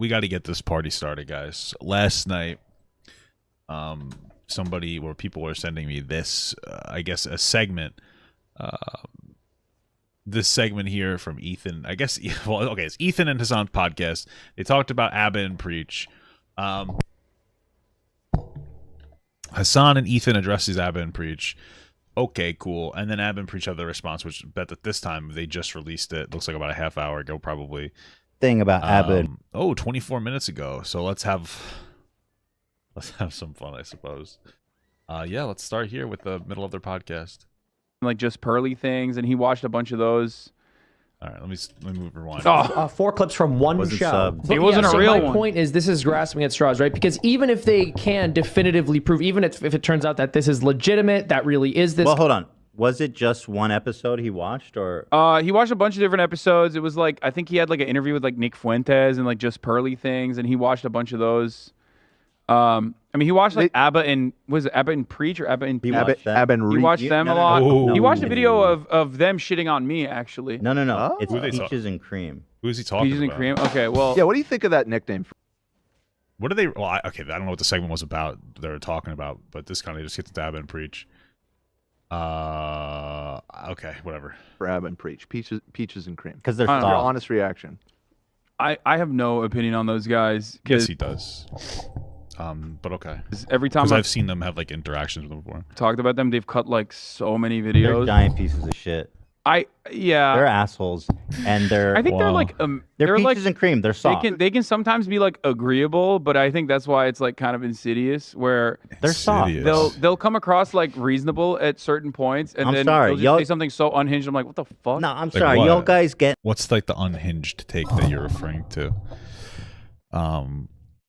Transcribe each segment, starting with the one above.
we got to get this party started, guys. Last night, somebody or people were sending me this, I guess, a segment. This segment here from Ethan. I guess, well, okay, it's Ethan and Hasan's podcast. They talked about Abba and Preach. Hasan and Ethan addresses Abba and Preach. Okay, cool. And then Abba and Preach have the response, which bet that this time they just released it. Looks like about a half hour ago, probably. Thing about Abba. 24 minutes ago. So let's have some fun, I suppose. Yeah, let's start here with the middle of their podcast. Like just pearly things, and he watched a bunch of those. All right, let me move rewind. 4 clips from one show. It wasn't a real one. My point is, this is grasping at straws, right? Because even if they can definitively prove, even if it turns out that this is legitimate, that really is this. Well, hold on. Was it just one episode he watched, or? He watched a bunch of different episodes. It was like, I think he had like an interview with like Nick Fuentes and like just pearly things, and he watched a bunch of those. I mean, he watched like Abba and Abba and Preach or Abba and Abba and He watched them a lot. No. He watched a video of them shitting on me, actually. No. Oh. It's Peaches and Cream. Who is he talking Peaches about? and Cream. Okay, well. Yeah, what do you think of that nickname? What are they? Well, okay, I don't know what the segment was about. They were talking about, but this kind of just gets to Abba and Preach. Okay, whatever. For Abba and Preach, Peaches and Cream. Because they're I don't know. Your soft. honest reaction. I have no opinion on those guys. Yes, he does. But okay. Every time Because I've I've seen them have like interactions with them before. talked about them, they've cut like so many They're videos. giant pieces of shit. They're assholes, and they're. I think they're like they're Peaches like and Cream. They're soft. they can sometimes be like agreeable, but I think that's why it's like kind of insidious where They're soft. they'll come across like reasonable at certain points, and I'm then sorry, they'll just say something so unhinged. I'm like, what the fuck? No, I'm Like sorry. what? Y'all guys get. What's like the unhinged take that you're referring to?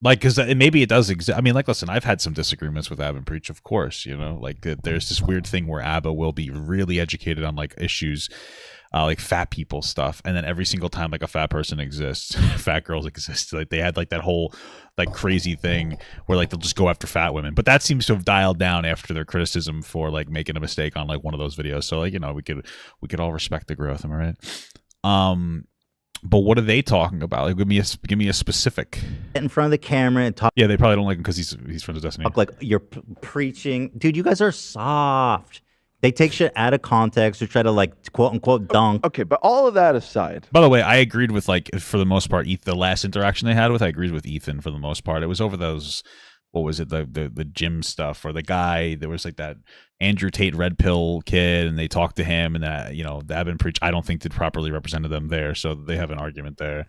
Like, because maybe it does exist. I mean, like, listen, I've had some disagreements with Abba and Preach, of course. You know, like there's this weird thing where Abba will be really educated on like issues, like fat people stuff, and then every single time like a fat person exists, fat girls exist. Like they had like that whole like crazy thing where like they'll just go after fat women, but that seems to have dialed down after their criticism for like making a mistake on like one of those videos. So like, you know, we could all respect the growth. Am I right? But what are they talking about? Like, give me a specific. Get in front of the camera and talk. Yeah, they probably don't like him because he's friends with Destiny. Talk like you're preaching, dude. You guys are soft. They take shit out of context to try to like quote unquote dunk. Okay, but all of that aside. By the way, I agreed with like for the most part. The last interaction they had with, I agreed with Ethan for the most part. It was over those. What was it? The gym stuff, or the guy. There was like that Andrew Tate red pill kid, and they talked to him, and that, you know, the Abba and Preach, I don't think did properly represented them there, so they have an argument there.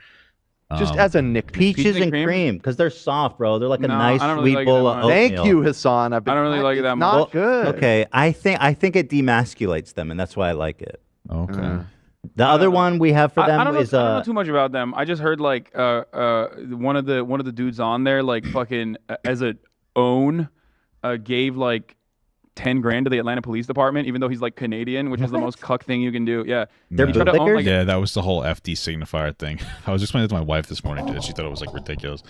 Just as a nickname. Peaches and Cream, because they're soft, bro. They're like a No, nice I don't really sweet like it bowl that of much. oatmeal. Thank you, Hasan. I don't really like it that it's much. Not good. Okay, I think it demasculates them, and that's why I like it. Okay. The other one we have for them I don't is know too much about them. I just heard like one of the dudes on there like fucking as a own gave like 10 grand to the Atlanta Police Department, even though he's like Canadian, which is the most cuck thing you can do. Yeah, They're He tried to own, bootlickers? like, Yeah, that was the whole FD Signifier thing. I was explaining it to my wife this morning, and she thought it was like ridiculous.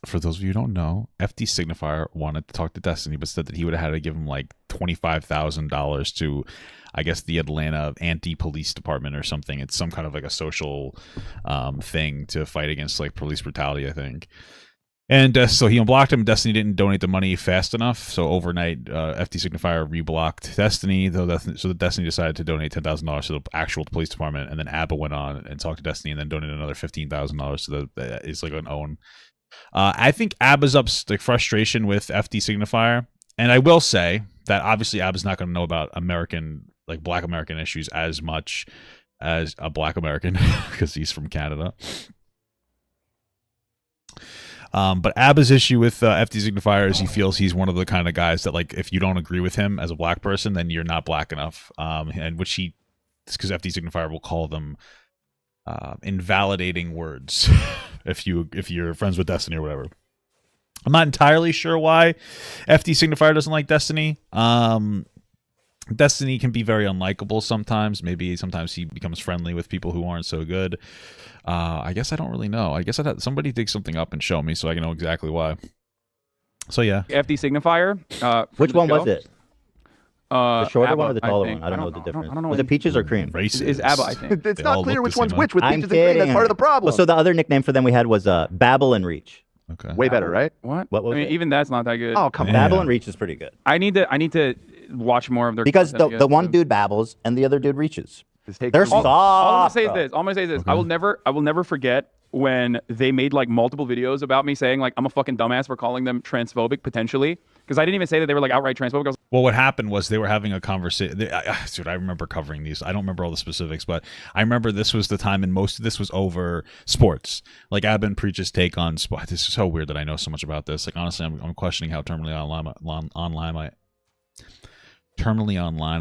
For those of you who don't know, FD Signifier wanted to talk to Destiny, but said that he would have had to give him like $25,000 to, I guess, the Atlanta anti-police department or something. It's some kind of like a social thing to fight against like police brutality, I think. And so he unblocked him. Destiny didn't donate the money fast enough, so overnight, FD Signifier reblocked Destiny. So the Destiny decided to donate $10,000 to the actual police department, and then Abba went on and talked to Destiny, and then donated another $15,000 to the. It's like an own. I think Abba's up like frustration with FD Signifier, and I will say that obviously Abba's not going to know about American, like Black American issues as much as a Black American because he's from Canada. But Abba's issue with FD Signifier is he feels he's one of the kind of guys that, like, if you don't agree with him as a black person, then you're not black enough. And which he, because FD Signifier will call them invalidating words if you're friends with Destiny or whatever. I'm not entirely sure why FD Signifier doesn't like Destiny. Destiny can be very unlikable sometimes. Maybe sometimes he becomes friendly with people who aren't so good. I guess I don't really know. I guess I'd have somebody dig something up and show me so I can know exactly why. So yeah. FD Signifier. Which one was it? The shorter ABBA, one or the I taller think. one? I don't know the difference. I don't know. Was it peaches or cream? Racist. Is ABBA, I think. It's They not all clear look which the one's same. which with I'm peaches and cream. That's kidding. part of the problem. Well, so the other nickname for them we had was Babble and Reach. Okay. Way better, right? What? What was I mean, it? even that's not that good. Oh, come on. Babble Yeah. and Reach is pretty good. I need to watch more of their Because content, I the guess, one too. dude babbles and the other dude reaches. This takes They're too long. soft. All I'm gonna say is bro. this. All I'm gonna say is this. I will never forget when they made like multiple videos about me saying like I'm a fucking dumbass for calling them transphobic potentially, because I didn't even say that they were like outright transphobic. I was Well, what happened was they were having a conversation. Dude, I remember covering these. I don't remember all the specifics, but I remember this was the time, and most of this was over sports. Like Abin Preach's take on sport. This is so weird that I know so much about this. Like honestly, I'm questioning how terminally online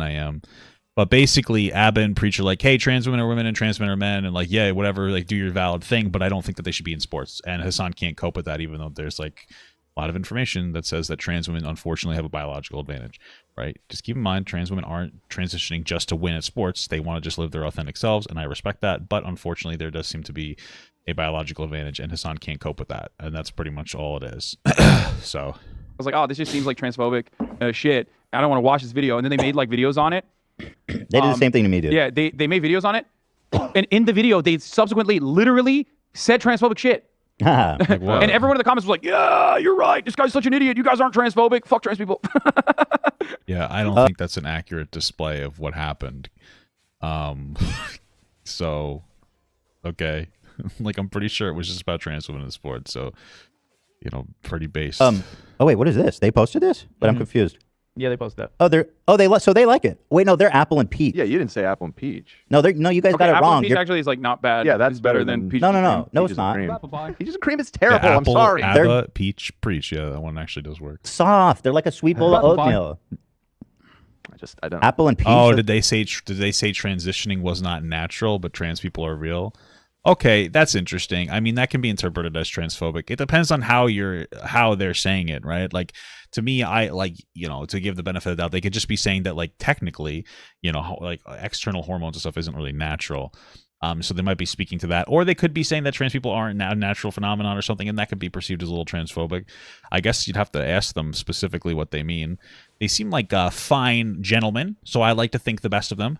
I am. But basically, Abba and Preach are like, hey, trans women are women and trans men are men, and like, yeah, whatever, like, do your valid thing, but I don't think that they should be in sports. And Hasan can't cope with that, even though there's like a lot of information that says that trans women unfortunately have a biological advantage, right? Just keep in mind, trans women aren't transitioning just to win at sports. They want to just live their authentic selves, and I respect that. But unfortunately, there does seem to be a biological advantage, and Hasan can't cope with that. And that's pretty much all it is. So I was like, oh, this just seems like transphobic shit. I don't want to watch this video. And then they made like videos on it. They did the same thing to me, dude. Yeah, they made videos on it. And in the video, they subsequently literally said transphobic shit. like, what? And everyone in the comments was like, yeah, you're right. This guy's such an idiot. You guys aren't transphobic. Fuck trans people. Yeah, I don't think that's an accurate display of what happened. So, okay. Like, I'm pretty sure it was just about trans women in sports. So, you know, pretty based. Oh wait, what is this? They posted this, but I'm confused. Yeah, they posted that. So they like it. Wait, no, they're apple and peach. Yeah, you didn't say apple and peach. No, you guys got it Apple wrong. peach actually is like not bad. Yeah, that's It's better better than than- peach. No, and cream. it's Peaches not. and cream. Apple pie. Peaches and cream is Yeah, terrible. I'm apple, sorry. Abba, peach, preach. Yeah, that one actually does work. Soft. They're like a sweet bowl of Apple pie. oatmeal. I don't. Apple and peach. Oh, did they say transitioning was not natural, but trans people are real? Okay, that's interesting. I mean, that can be interpreted as transphobic. It depends on how they're saying it, right? Like, to me, I like, you know, to give the benefit of the doubt, they could just be saying that, like, technically, you know, like external hormones and stuff isn't really natural. So they might be speaking to that, or they could be saying that trans people aren't a natural phenomenon or something, and that could be perceived as a little transphobic. I guess you'd have to ask them specifically what they mean. They seem like fine gentlemen, so I like to think the best of them.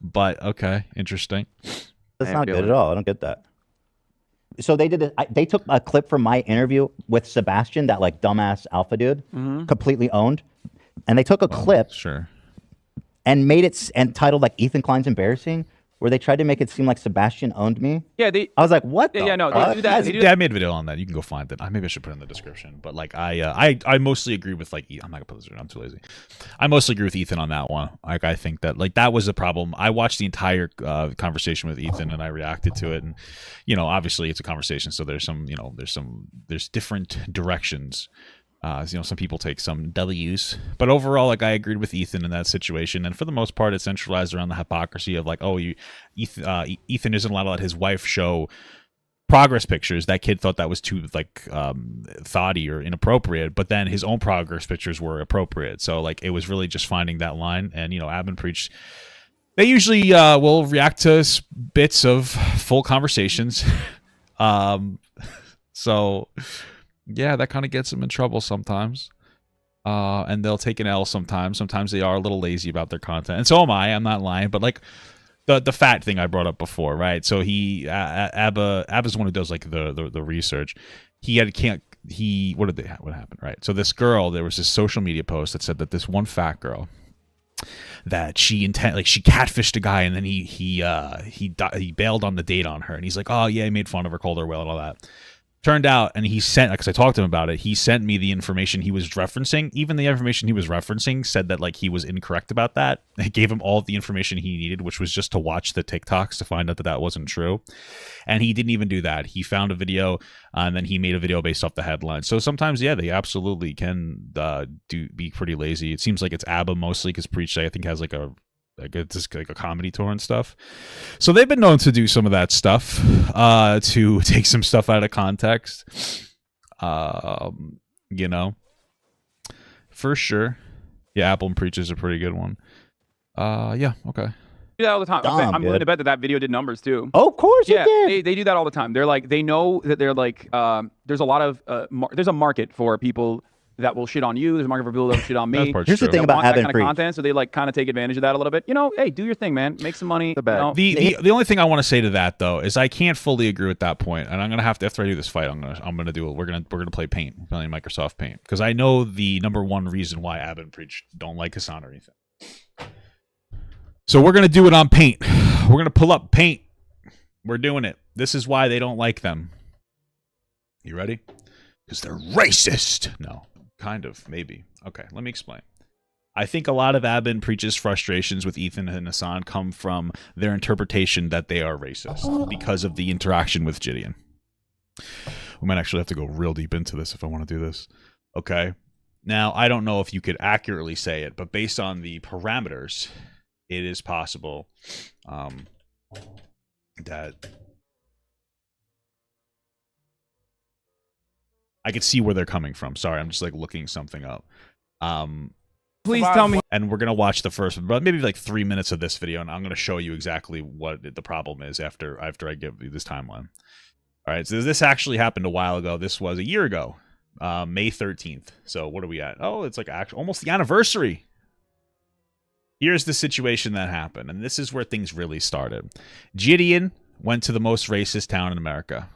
But okay, interesting. That's I not feel good it. at all. I don't get that. So they did. They took a clip from my interview with Sebastian, that like dumbass alpha dude, completely owned, and they took a clip Sure. and made it and titled like Ethan Klein's embarrassing, where they tried to make it seem like Sebastian owned me. Yeah, they. I was like, what? Yeah, no, fuck? they do that. They do Yeah, I made a video on that. You can go find it. Maybe I should put it in the description. But like, I mostly agree with like. I'm not gonna put this in. I'm too lazy. I mostly agree with Ethan on that one. Like, I think that like that was a problem. I watched the entire conversation with Ethan and I reacted to it. And you know, obviously it's a conversation, so there's some, you know, there's different directions. You know, some people take some W's, but overall, like, I agreed with Ethan in that situation, and for the most part, it centralized around the hypocrisy of like, oh, Ethan isn't allowed to let his wife show progress pictures. That kid thought that was too like thoughty or inappropriate, but then his own progress pictures were appropriate. So like, it was really just finding that line, and you know, Abin Preach. They usually will react to bits of full conversations, so. Yeah, that kind of gets them in trouble sometimes. And they'll take an L sometimes. Sometimes they are a little lazy about their content. And so am I. I'm not lying. But like the fat thing I brought up before, right? So Abba's the one who does like the research. What happened, right? So this girl, there was this social media post that said that this one fat girl, that she catfished a guy, and then he bailed on the date on her, and he's like, oh yeah, he made fun of her, called her whale and all that. Turned out, and he sent, because I talked to him about it, he sent me the information he was referencing. Even the information he was referencing said that like he was incorrect about that. I gave him all of the information he needed, which was just to watch the TikToks to find out that that wasn't true. And he didn't even do that. He found a video, and then he made a video based off the headline. So sometimes, yeah, they absolutely can be pretty lazy. It seems like it's ABBA mostly, because Preach, I think, has like a comedy tour and stuff. So they've been known to do some of that stuff, to take some stuff out of context. You know, for sure. Yeah, Apple and Preach is a pretty good one. Yeah, okay. do that all the time. Dumb, I'm willing dude. to bet that video did numbers too. Oh, of course Yeah, it did. they do that all the time. They're like, they know that they're like, there's a lot of, there's a market for people that will shit on you. There's a market for people that will shit on me. Part's Here's the true. thing That about want that Abin kind of Preach. content, so they like kind of take advantage of that a little bit. You know, hey, do your thing, man. Make some money. The bag. You know? The only thing I want to say to that though is I can't fully agree with that point, and I'm gonna have to, after I do this fight, I'm gonna do it. We're gonna play Paint, playing Microsoft Paint, because I know the number one reason why Abin Preach don't like Hasan or anything. So we're gonna do it on Paint. We're gonna pull up Paint. We're doing it. This is why they don't like them. You ready? Because they're racist. No, kind of, maybe. Okay, let me explain. I think a lot of Abin Preach's frustrations with Ethan and Hasan come from their interpretation that they are racist because of the interaction with Jidion. We might actually have to go real deep into this if I want to do this. Okay. Now, I don't know if you could accurately say it, but based on the parameters, it is possible that I could see where they're coming from. Sorry, I'm just like looking something up. Please tell me. And we're gonna watch the first, maybe like 3 minutes of this video, and I'm gonna show you exactly what the problem is after I give you this timeline. All right, so this actually happened a while ago. This was a year ago, May 13th. So what are we at? Oh, it's like almost the anniversary. Here's the situation that happened, and this is where things really started. Jidion went to the most racist town in America.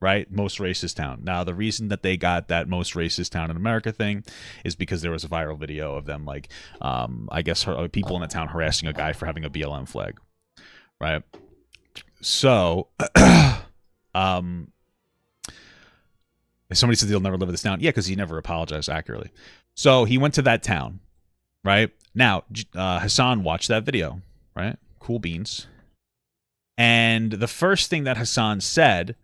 Right? Most racist town. Now, the reason that they got that most racist town in America thing is because there was a viral video of them, like, I guess people in the town harassing a guy for having a BLM flag. Right? So, somebody said he'll never live in this town. Yeah, because he never apologized accurately. So, he went to that town. Right? Now, Hasan watched that video. Right? Cool beans. And the first thing that Hasan said,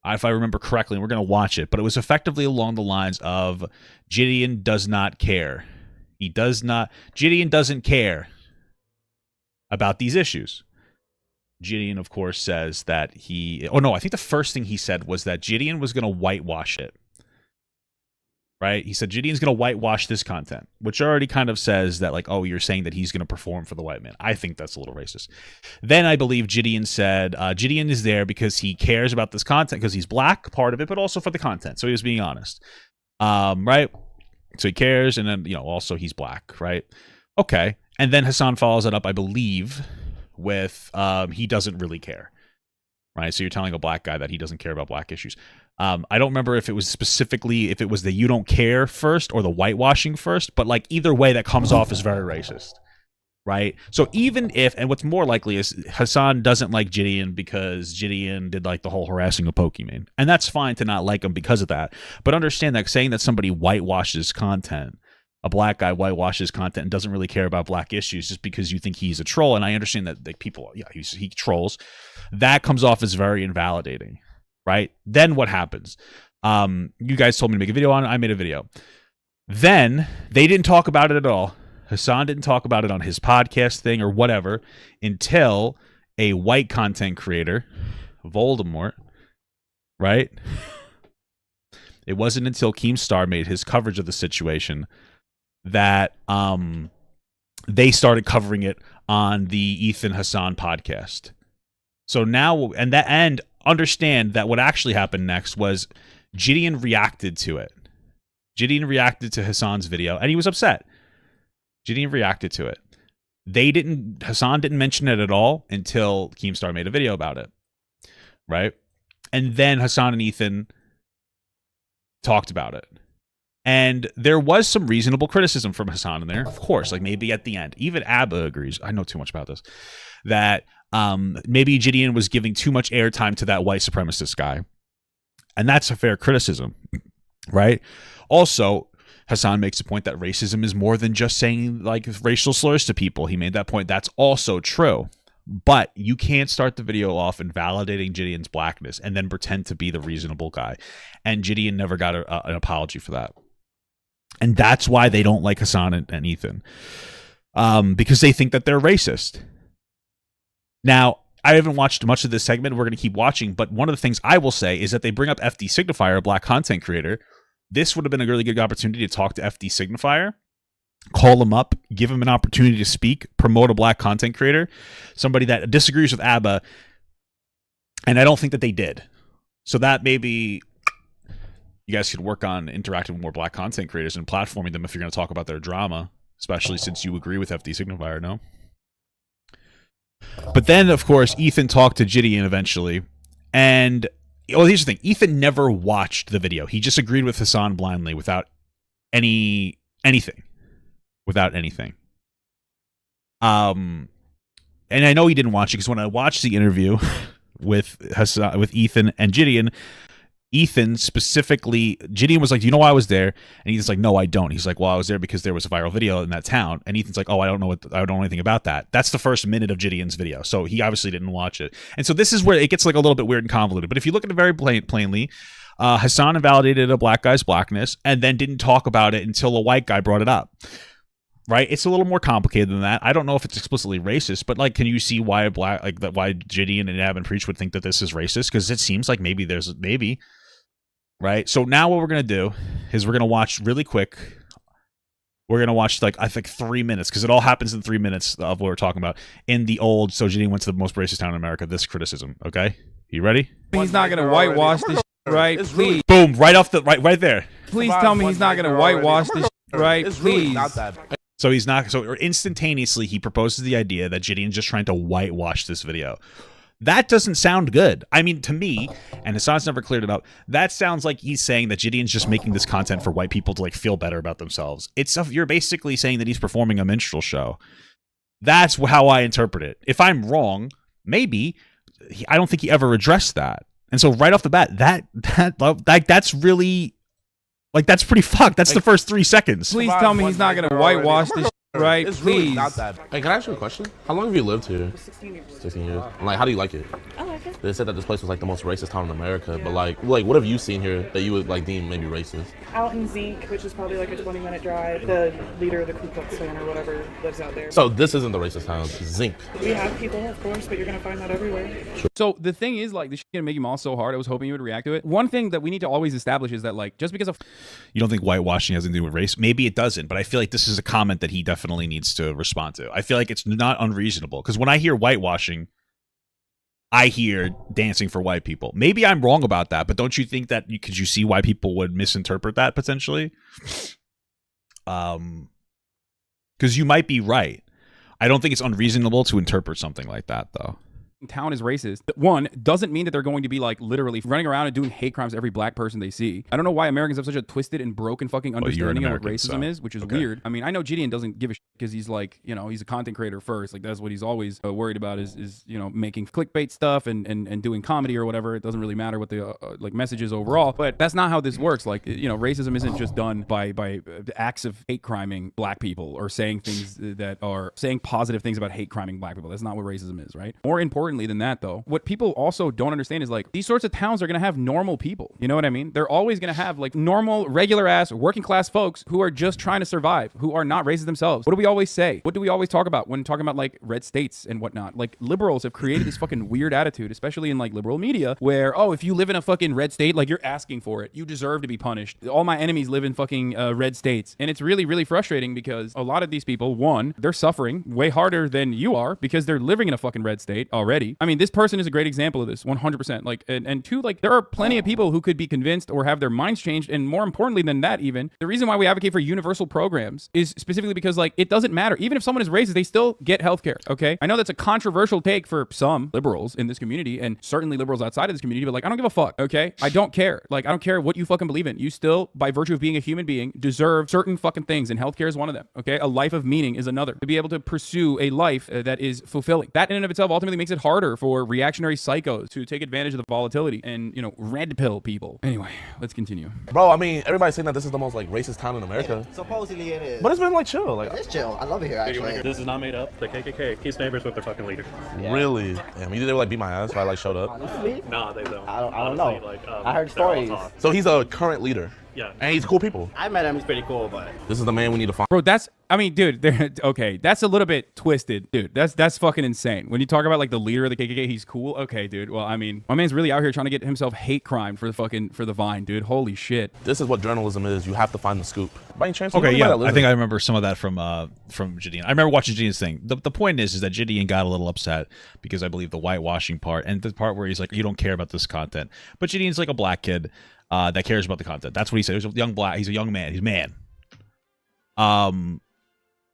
if I remember correctly, and we're going to watch it, but it was effectively along the lines of Jidion does not care. Jidion doesn't care about these issues. Jidion, of course, says that I think the first thing he said was that Jidion was going to whitewash it. Right? He said Gideon's going to whitewash this content, which already kind of says that, like, oh, you're saying that he's going to perform for the white man. I think that's a little racist. Then I believe Jidion said Jidion is there because he cares about this content, because he's black, part of it, but also for the content. So he was being honest. Right? So he cares, and then, also he's black, right? Okay. And then Hasan follows it up, I believe, with he doesn't really care. Right? So you're telling a black guy that he doesn't care about black issues. I don't remember if it was the you don't care first or the whitewashing first, but like either way, that comes off as very racist, right? So even if, and what's more likely is Hasan doesn't like Jidion because Jidion did like the whole harassing of Pokemon, and that's fine to not like him because of that. But understand that saying that somebody whitewashes content, a black guy whitewashes content and doesn't really care about black issues just because you think he's a troll, and I understand that like people, he trolls, that comes off as very invalidating. Right? Then what happens? You guys told me to make a video on it. I made a video. Then they didn't talk about it at all. Hasan didn't talk about it on his podcast thing or whatever until a white content creator, Voldemort, right? It wasn't until Keemstar made his coverage of the situation that they started covering it on the Ethan Hasan podcast. So now, and understand that what actually happened next was Jidion reacted to it. Jidion reacted to Hasan's video, and he was upset. Jidion reacted to it. Hasan didn't mention it at all until Keemstar made a video about it. Right? And then Hasan and Ethan talked about it. And there was some reasonable criticism from Hasan in there, of course, like maybe at the end. Even Abba agrees. I know too much about this. That maybe Jidion was giving too much airtime to that white supremacist guy. And that's a fair criticism, right? Also, Hasan makes a point that racism is more than just saying like racial slurs to people. He made that point. That's also true. But you can't start the video off invalidating Jidion's blackness and then pretend to be the reasonable guy. And Jidion never got an apology for that. And that's why they don't like Hasan and Ethan. Because they think that they're racist. Now, I haven't watched much of this segment. We're going to keep watching. But one of the things I will say is that they bring up FD Signifier, a black content creator. This would have been a really good opportunity to talk to FD Signifier, call him up, give him an opportunity to speak, promote a black content creator, somebody that disagrees with ABBA. And I don't think that they did. So that maybe you guys could work on interacting with more black content creators and platforming them if you're going to talk about their drama, especially since you agree with FD Signifier, no? But then, of course, Ethan talked to Jidion eventually, and well, here's the thing: Ethan never watched the video. He just agreed with Hasan blindly, without anything. And I know he didn't watch it because when I watched the interview with Hasan, with Ethan and Jidion, Ethan specifically, Jidion was like, "Do you know why I was there?" And Ethan's like, "No, I don't." He's like, "Well, I was there because there was a viral video in that town." And Ethan's like, "Oh, I don't know anything about that." That's the first minute of Jidion's video, so he obviously didn't watch it. And so this is where it gets like a little bit weird and convoluted. But if you look at it very plainly, Hasan invalidated a black guy's blackness and then didn't talk about it until a white guy brought it up. Right? It's a little more complicated than that. I don't know if it's explicitly racist, but like, can you see why why Jidion and Ab and Preach would think that this is racist? Because it seems like maybe right? So now what we're going to do is we're going to watch really quick. We're going to watch like, I think 3 minutes, because it all happens in 3 minutes of what we're talking about in the old, so Jidion went to the most racist town in America, this criticism. Okay? You ready? He's not going to whitewash this right? Please. Boom, right off the, right there. Please tell me he's not going to whitewash this right? Please. So he's not, so instantaneously he proposes the idea that Jidion's just trying to whitewash this video. That doesn't sound good. I mean, to me, and Hasan's never cleared it up, that sounds like he's saying that Jidion's just making this content for white people to like feel better about themselves. You're basically saying that he's performing a minstrel show. That's how I interpret it. If I'm wrong, maybe, I don't think he ever addressed that. And so right off the bat, that's really, like, that's pretty fucked. That's the first 3 seconds. Please tell me he's not going to whitewash this right? It's Please. really not that. Hey, can I ask you a question? How long have you lived here? 16 years. 16 years. And, like, how do you like it? I like it. They said that this place was like the most racist town in America, but like what have you seen here that you would like deem maybe racist? Out in Zeke, which is probably like a 20-minute drive, the leader of the Ku Klux Klan or whatever lives out there. So this isn't the racist town, it's Zinc. We have people, of course, but you're gonna find that everywhere. So the thing is, like, this shit gonna make him all so hard. I was hoping you would react to it. One thing that we need to always establish is that, like, just because of You don't think whitewashing has anything to do with race? Maybe it doesn't, but I feel like this is a comment that he definitely needs to respond to. I feel like it's not unreasonable, because when I hear whitewashing, I hear dancing for white people. Maybe I'm wrong about that, but don't you think that could you see why people would misinterpret that potentially? Because you might be right. I don't think it's unreasonable to interpret something like that, though. town is racist, one, doesn't mean that they're going to be like literally running around and doing hate crimes to every black person they see. I don't know why Americans have such a twisted and broken fucking understanding of what racism is, which is weird. I mean, I know Jidion doesn't give a shit because he's like, you know, he's a content creator first. Like, that's what he's always worried about is, you know, making clickbait stuff and doing comedy or whatever. It doesn't really matter what the like message is overall, but that's not how this works. Like, you know, racism isn't just done by acts of hate criming black people or saying things that are saying positive things about hate criming black people. That's not what racism is, right? More importantly than that, though, what people also don't understand is like these sorts of towns are going to have normal people. You know what I mean? They're always going to have like normal, regular ass, working class folks who are just trying to survive, who are not racist themselves. What do we always say? What do we always talk about when talking about like red states and whatnot? Like liberals have created this fucking weird attitude, especially in like liberal media, where, oh, if you live in a fucking red state, like you're asking for it. You deserve to be punished. All my enemies live in fucking red states. And it's really, really frustrating because a lot of these people, one, they're suffering way harder than you are because they're living in a fucking red state already. I mean, this person is a great example of this, 100%. Like, and two, like, there are plenty of people who could be convinced or have their minds changed. And more importantly than that, even the reason why we advocate for universal programs is specifically because, like, it doesn't matter. Even if someone is racist, they still get healthcare. Okay, I know that's a controversial take for some liberals in this community, and certainly liberals outside of this community. But like, I don't give a fuck. Okay, I don't care. Like, I don't care what you fucking believe in. You still, by virtue of being a human being, deserve certain fucking things, and healthcare is one of them. Okay, a life of meaning is another. To be able to pursue a life that is fulfilling. That in and of itself ultimately makes it harder for reactionary psychos to take advantage of the volatility and, you know, red pill people. Anyway, let's continue. Bro, I mean, everybody's saying that this is the most like racist town in America. Yeah, supposedly it is. But it's been like chill. Like, it's chill. I love it here actually. This is not made up. The KKK keeps neighbors with their fucking leader. Yeah. Really? Damn, you think they would like beat my ass if I like showed up? Honestly? Nah, they don't. I don't Honestly, know. Like, I heard they're all stories. talk. So he's a current leader. Yeah. And he's cool people. I met him. He's pretty cool, but This is the man we need to find. Bro, that's I mean, dude, okay, that's a little bit twisted, dude. That's fucking insane. When you talk about like the leader of the KKK, he's cool. Okay, dude. Well, I mean, my man's really out here trying to get himself hate crime for the Vine, dude. Holy shit. This is what journalism is. You have to find the scoop. By any chance, Okay, yeah, I think I remember some of that from Jidion. I remember watching Jidion's thing. The point is that Jidion got a little upset because I believe the whitewashing part and the part where he's like, you don't care about this content. But Jidion's like a black kid that cares about the content. That's what he said. He's a young black. He's a young man. He's a man.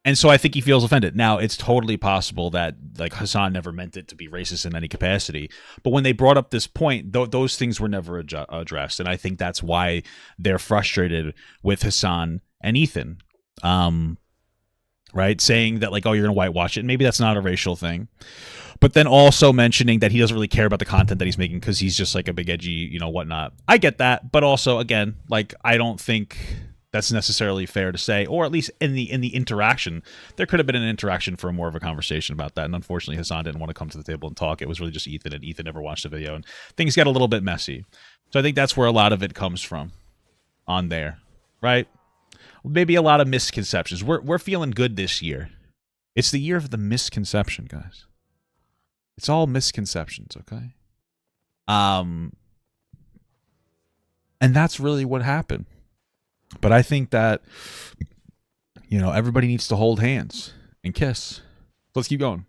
And so I think he feels offended. Now, it's totally possible that like Hasan never meant it to be racist in any capacity. But when they brought up this point, those things were never addressed. And I think that's why they're frustrated with Hasan and Ethan. Right? Saying that like, oh, you're going to whitewash it. Maybe that's not a racial thing. But then also mentioning that he doesn't really care about the content that he's making because he's just like a big edgy, you know, whatnot. I get that. But also, again, like, I don't think that's necessarily fair to say, or at least in the interaction, there could have been an interaction for more of a conversation about that. And unfortunately, Hasan didn't want to come to the table and talk. It was really just Ethan, and Ethan never watched the video, and things got a little bit messy. So I think that's where a lot of it comes from on there, right? Maybe a lot of misconceptions. We're feeling good this year. It's the year of the misconception, guys. It's all misconceptions, okay? And that's really what happened. But I think that, you know, everybody needs to hold hands and kiss. Let's keep going.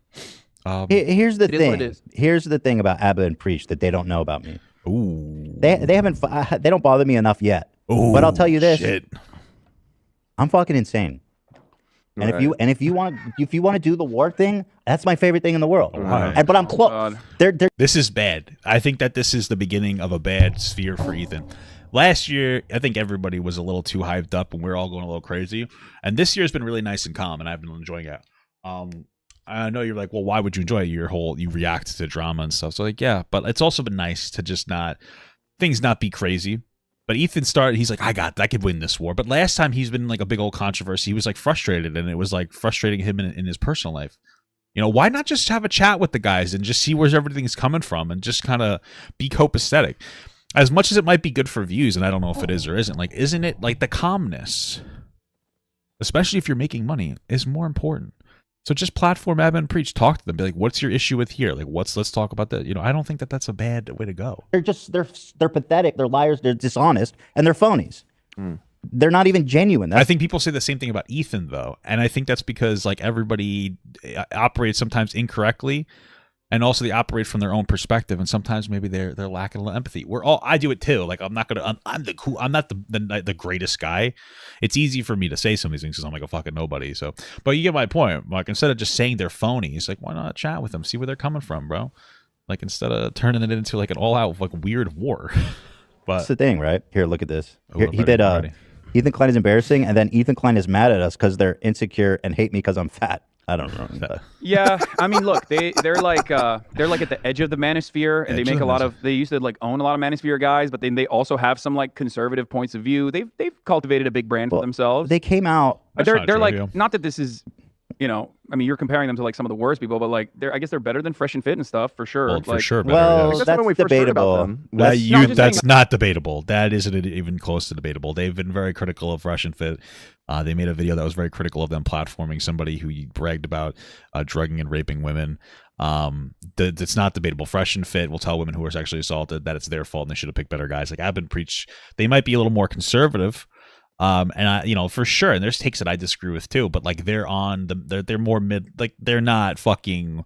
Here's the thing. Here's the thing about Abba and Preach that they don't know about me. Ooh. They don't bother me enough yet. Ooh, but I'll tell you this. Shit. I'm fucking insane. And Right. if you want to do the war thing, that's my favorite thing in the world. Right. But I'm close. This is bad. I think that this is the beginning of a bad sphere for Ethan. Last year, I think everybody was a little too hyped up and we we're all going a little crazy. And this year's been really nice and calm, and I've been enjoying it. I know you're like, well, why would you enjoy it? You react to drama and stuff. So like, yeah, but it's also been nice to just things not be crazy. But Ethan he's like, I could win this war. But last time he's been in like a big old controversy, he was like frustrated, and it was like frustrating him in his personal life. You know, why not just have a chat with the guys and just see where everything's coming from and just kind of be copacetic? As much as it might be good for views, and I don't know if it is or isn't, like, isn't it like the calmness, especially if you're making money, is more important. So just platform Abba and Preach, talk to them, be like, what's your issue with here? Like, let's talk about that. You know, I don't think that that's a bad way to go. They're pathetic, they're liars, they're dishonest, and they're phonies. They're not even genuine. I think people say the same thing about Ethan, though, and I think that's because like everybody operates sometimes incorrectly. And also they operate from their own perspective, and sometimes maybe they're lacking a little empathy. I do it too. Like I'm not the greatest guy. It's easy for me to say some of these things because I'm like a fucking nobody. So, but you get my point. Like instead of just saying they're phonies, like why not chat with them, see where they're coming from, bro? Like instead of turning it into like an all-out like weird war. But that's the thing, right? Here, look at this. Here, he did. Ethan Klein is embarrassing, and then Ethan Klein is mad at us because they're insecure and hate me because I'm fat. I don't know. Yeah, I mean, look, they're like at the edge of the manosphere, and they make they used to like own a lot of manosphere guys, but then they also have some like conservative points of view. They've cultivated a big brand for themselves. They came out. They're like, not that this is, you know, I mean, you're comparing them to like some of the worst people, but like I guess they're better than Fresh and Fit and stuff for sure. Well, like, for sure. Well, better, that's debatable. That's not debatable. That isn't even close to debatable. They've been very critical of Fresh and Fit. They made a video that was very critical of them platforming somebody who bragged about drugging and raping women. It's not debatable. Fresh and Fit will tell women who are sexually assaulted that it's their fault and they should have picked better guys. Like Abba and Preach, they might be a little more conservative. And I, you know, for sure, and there's takes that I disagree with too, but like they're more mid, like they're not fucking,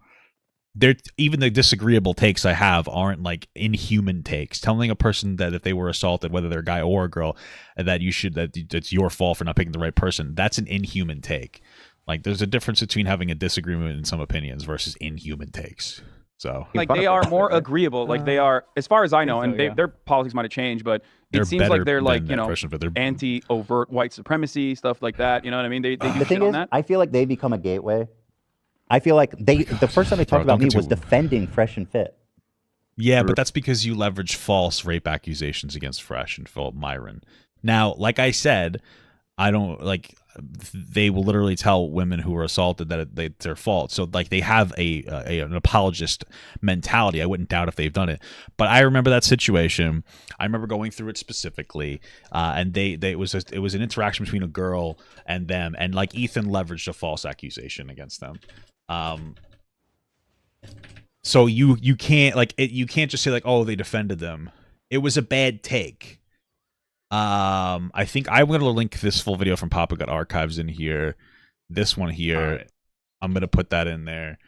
even the disagreeable takes I have aren't like inhuman takes. Telling a person that if they were assaulted, whether they're a guy or a girl, that it's your fault for not picking the right person, that's an inhuman take. Like there's a difference between having a disagreement in some opinions versus inhuman takes. So like they are more agreeable. Like they are, as far as I know, and their politics might have changed, but it seems like they're like, you know, anti-overt white supremacy, stuff like that. You know what I mean? They do the thing on is, that. I feel like they become a gateway. I feel like the first time they talked about me was defending Fresh and Fit. Yeah, but that's because you leverage false rape accusations against Fresh and Phil Myron. Now, like I said, I don't like they will literally tell women who are assaulted that it's their fault. So like they have an apologist mentality. I wouldn't doubt if they've done it, but I remember that situation. I remember going through it specifically, and it was an interaction between a girl and them, and like Ethan leveraged a false accusation against them. So you can't you can't just say like, oh, they defended them. It was a bad take. I think I'm going to link this full video from Papa Got Archives in here. This one here, right. I'm going to put that in there.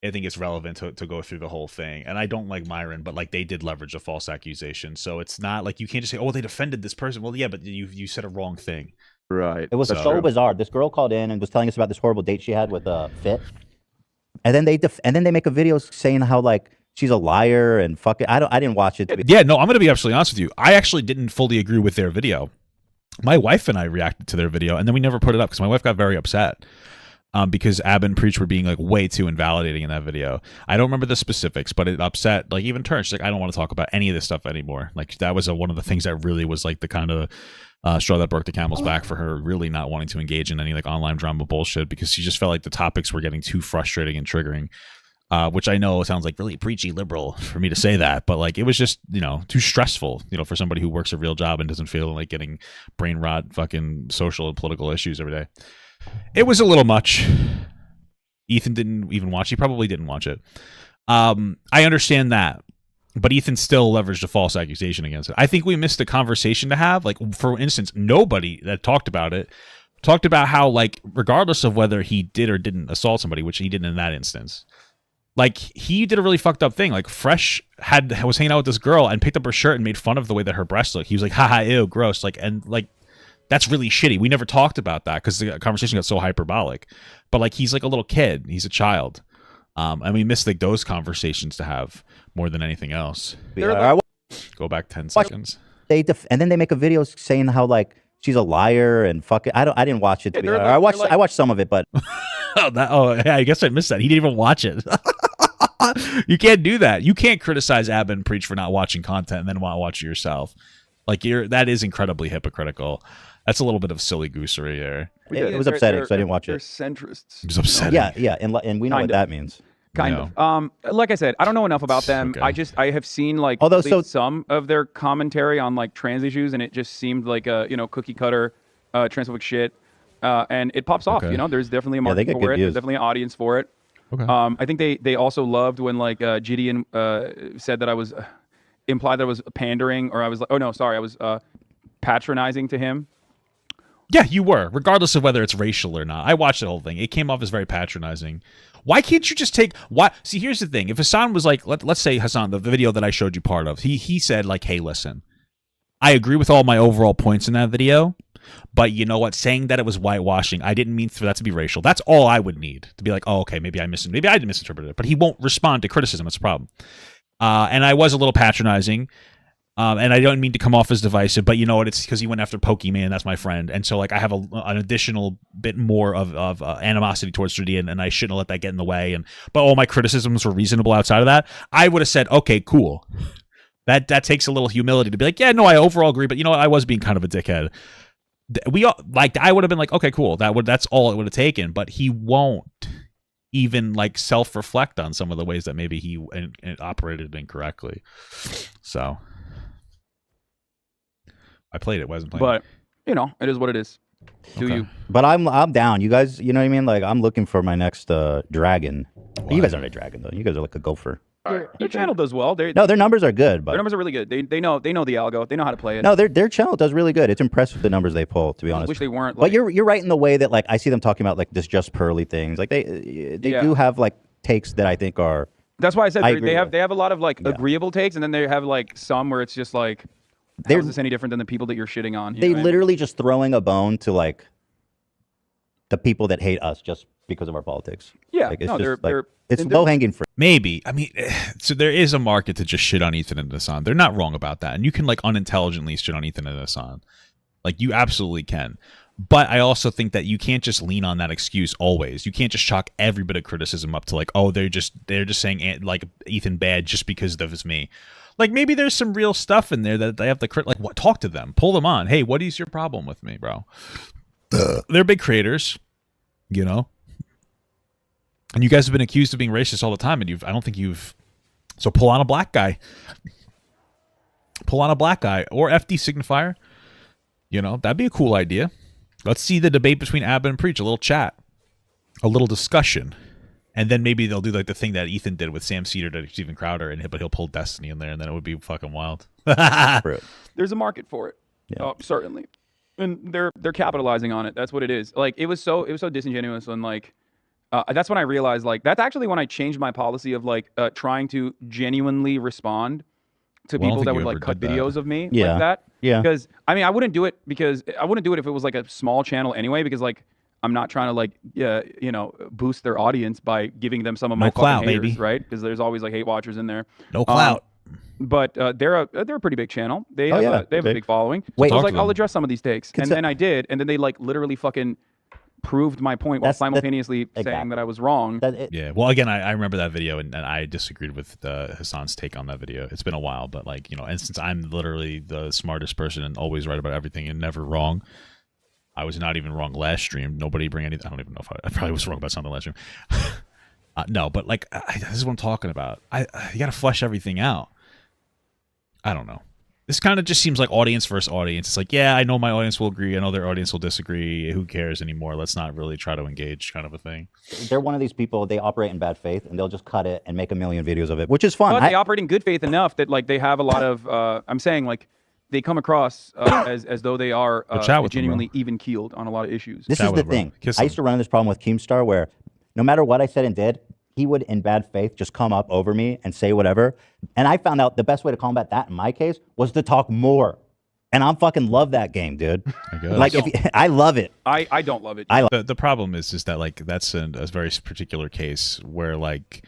I think it's relevant to go through the whole thing. And I don't like Myron, but like they did leverage a false accusation. So it's not like you can't just say, oh, they defended this person. Well, yeah, but you said a wrong thing. Right. It was so bizarre. This girl called in and was telling us about this horrible date she had with Fit. And then they make a video saying how like she's a liar and fuck it. I didn't watch it. Yeah, no, I'm going to be absolutely honest with you. I actually didn't fully agree with their video. My wife and I reacted to their video, and then we never put it up because my wife got very upset because Ab and Preach were being like way too invalidating in that video. I don't remember the specifics, but it upset like even Turn. She's like, I don't want to talk about any of this stuff anymore. Like that was one of the things that really was like the kind of straw that broke the camel's back for her, really not wanting to engage in any like online drama bullshit because she just felt like the topics were getting too frustrating and triggering. Which I know sounds like really preachy liberal for me to say that, but like it was just, too stressful, for somebody who works a real job and doesn't feel like getting brain rot fucking social and political issues every day. It was a little much. Ethan didn't even watch. He probably didn't watch it. I understand that, but Ethan still leveraged a false accusation against it. I think we missed a conversation to have. Like, for instance, nobody that talked about it talked about how, like, regardless of whether he did or didn't assault somebody, which he didn't in that instance, like he did a really fucked up thing. Like Fresh was hanging out with this girl and picked up her shirt and made fun of the way that her breasts look. He was like, haha, ew, gross. Like, and like, that's really shitty. We never talked about that because the conversation got so hyperbolic. But like, he's like a little kid. He's a child. And we missed like those conversations to have more than anything else. Go back 10 seconds. And then they make a video saying how like she's a liar and fuck it. I didn't watch it. I watched some of it, but yeah, I guess I missed that. He didn't even watch it. You can't do that. You can't criticize Ab and Preach for not watching content and then want to watch it yourself. Like that is incredibly hypocritical. That's a little bit of silly goosery there. It was upsetting, so I didn't watch They're it. centrists. It was upsetting. Yeah, and we know what that means. Kind of. Like I said, I don't know enough about them. Okay. I have seen like some of their commentary on like trans issues, and it just seemed like a cookie cutter transphobic shit. And it pops off. There's definitely a market for it. There's definitely an audience for it. Okay. I think they also loved when like Jidion said that I was implied that I was pandering, or I was like, oh no, sorry, I was patronizing to him. Yeah, you were, regardless of whether it's racial or not. I watched the whole thing. It came off as very patronizing. Why can't you just take See, here's the thing. If Hasan was like, let's say Hasan, the video that I showed you part of, he said like, hey, listen, I agree with all my overall points in that video, but you know what? Saying that it was whitewashing, I didn't mean for that to be racial. That's all I would need to be like, oh, okay, maybe I did misinterpret it. But he won't respond to criticism. That's a problem. And I was a little patronizing. And I don't mean to come off as divisive, but you know what? It's because he went after Pokemon. That's my friend, and so like I have an additional bit more of animosity towards Jidion, and I shouldn't have let that get in the way. But all my criticisms were reasonable outside of that. I would have said, okay, cool. That takes a little humility to be like, yeah, no, I overall agree, but you know what? I was being kind of a dickhead. I would have been like, okay, cool. That's all it would have taken. But he won't even like self-reflect on some of the ways that maybe he operated incorrectly. So. I played it. Wasn't playing. But it is what it is. Do you? But I'm down. You guys, you know what I mean? Like I'm looking for my next dragon. Why? You guys aren't a dragon though. You guys are like a gopher. Their channel does well. No, their numbers are good. But their numbers are really good. They know the algo. They know how to play it. No, their channel does really good. It's impressive the numbers they pull. To be honest, I wish they weren't. But you're right in the way that like I see them talking about like this just pearly things. Like they do have like takes that I think are. That's why I said they have a lot of like agreeable takes, and then they have like some where it's just like. How is this any different than the people that you're shitting on? They literally just throwing a bone to like the people that hate us just because of our politics. Yeah, like, it's low hanging fruit. Maybe. I mean, so there is a market to just shit on Ethan and Hasan. They're not wrong about that, and you can like unintelligently shit on Ethan and Hasan. Like you absolutely can. But I also think that you can't just lean on that excuse always. You can't just chalk every bit of criticism up to like, oh, they're just saying like Ethan bad just because of it's me. Like maybe there's some real stuff in there that they have to talk to them, pull them on. Hey, what is your problem with me, bro? they're big creators, you know. And you guys have been accused of being racist all the time, and I don't think you've. So pull on a black guy. Pull on a black guy or FD Signifier. You know, that'd be a cool idea. Let's see the debate between Abba and Preach. A little chat, a little discussion, and then maybe they'll do like the thing that Ethan did with Sam Cedar to Steven Crowder, but he'll pull Destiny in there, and then it would be fucking wild. There's a market for it, certainly, and they're capitalizing on it. That's what it is. Like it was so disingenuous and like. That's when I realized, like, that's actually when I changed my policy of, like, trying to genuinely respond to people that would, like, cut videos of me like that. Yeah. Because, I mean, I wouldn't do it if it was, like, a small channel anyway, because, like, I'm not trying to, like, you know, boost their audience by giving them some of my fucking haters, baby. Right? Because there's always, like, hate watchers in there. No clout. But they're a pretty big channel. They have a big following. Wait, so I was like, I'll address some of these takes. And then I did. And then they, like, literally fucking proved my point while simultaneously saying that I was wrong. Yeah. Well, again, I remember that video, and I disagreed with Hasan's take on that video. It's been a while, but like, you know, and since I'm literally the smartest person and always right about everything and never wrong, I was not even wrong last stream. Nobody bring anything. I don't even know if I probably was wrong about something last stream. No, but like, this is what I'm talking about. You got to flesh everything out. I don't know. This kind of just seems like audience versus audience. It's like, yeah, I know my audience will agree. I know their audience will disagree. Who cares anymore? Let's not really try to engage, kind of a thing. They're one of these people, they operate in bad faith, and they'll just cut it and make a million videos of it, which is fun. But they operate in good faith enough that, like, they have a lot of, I'm saying, like, they come across as though they are genuinely even-keeled on a lot of issues. This is the thing. I used to run this problem with Keemstar where no matter what I said and did, he would, in bad faith, just come up over me and say whatever. And I found out the best way to combat that in my case was to talk more. And I fucking love that game, dude. Like, I love it. I don't love it. The problem is that, like, that's a very particular case where, like,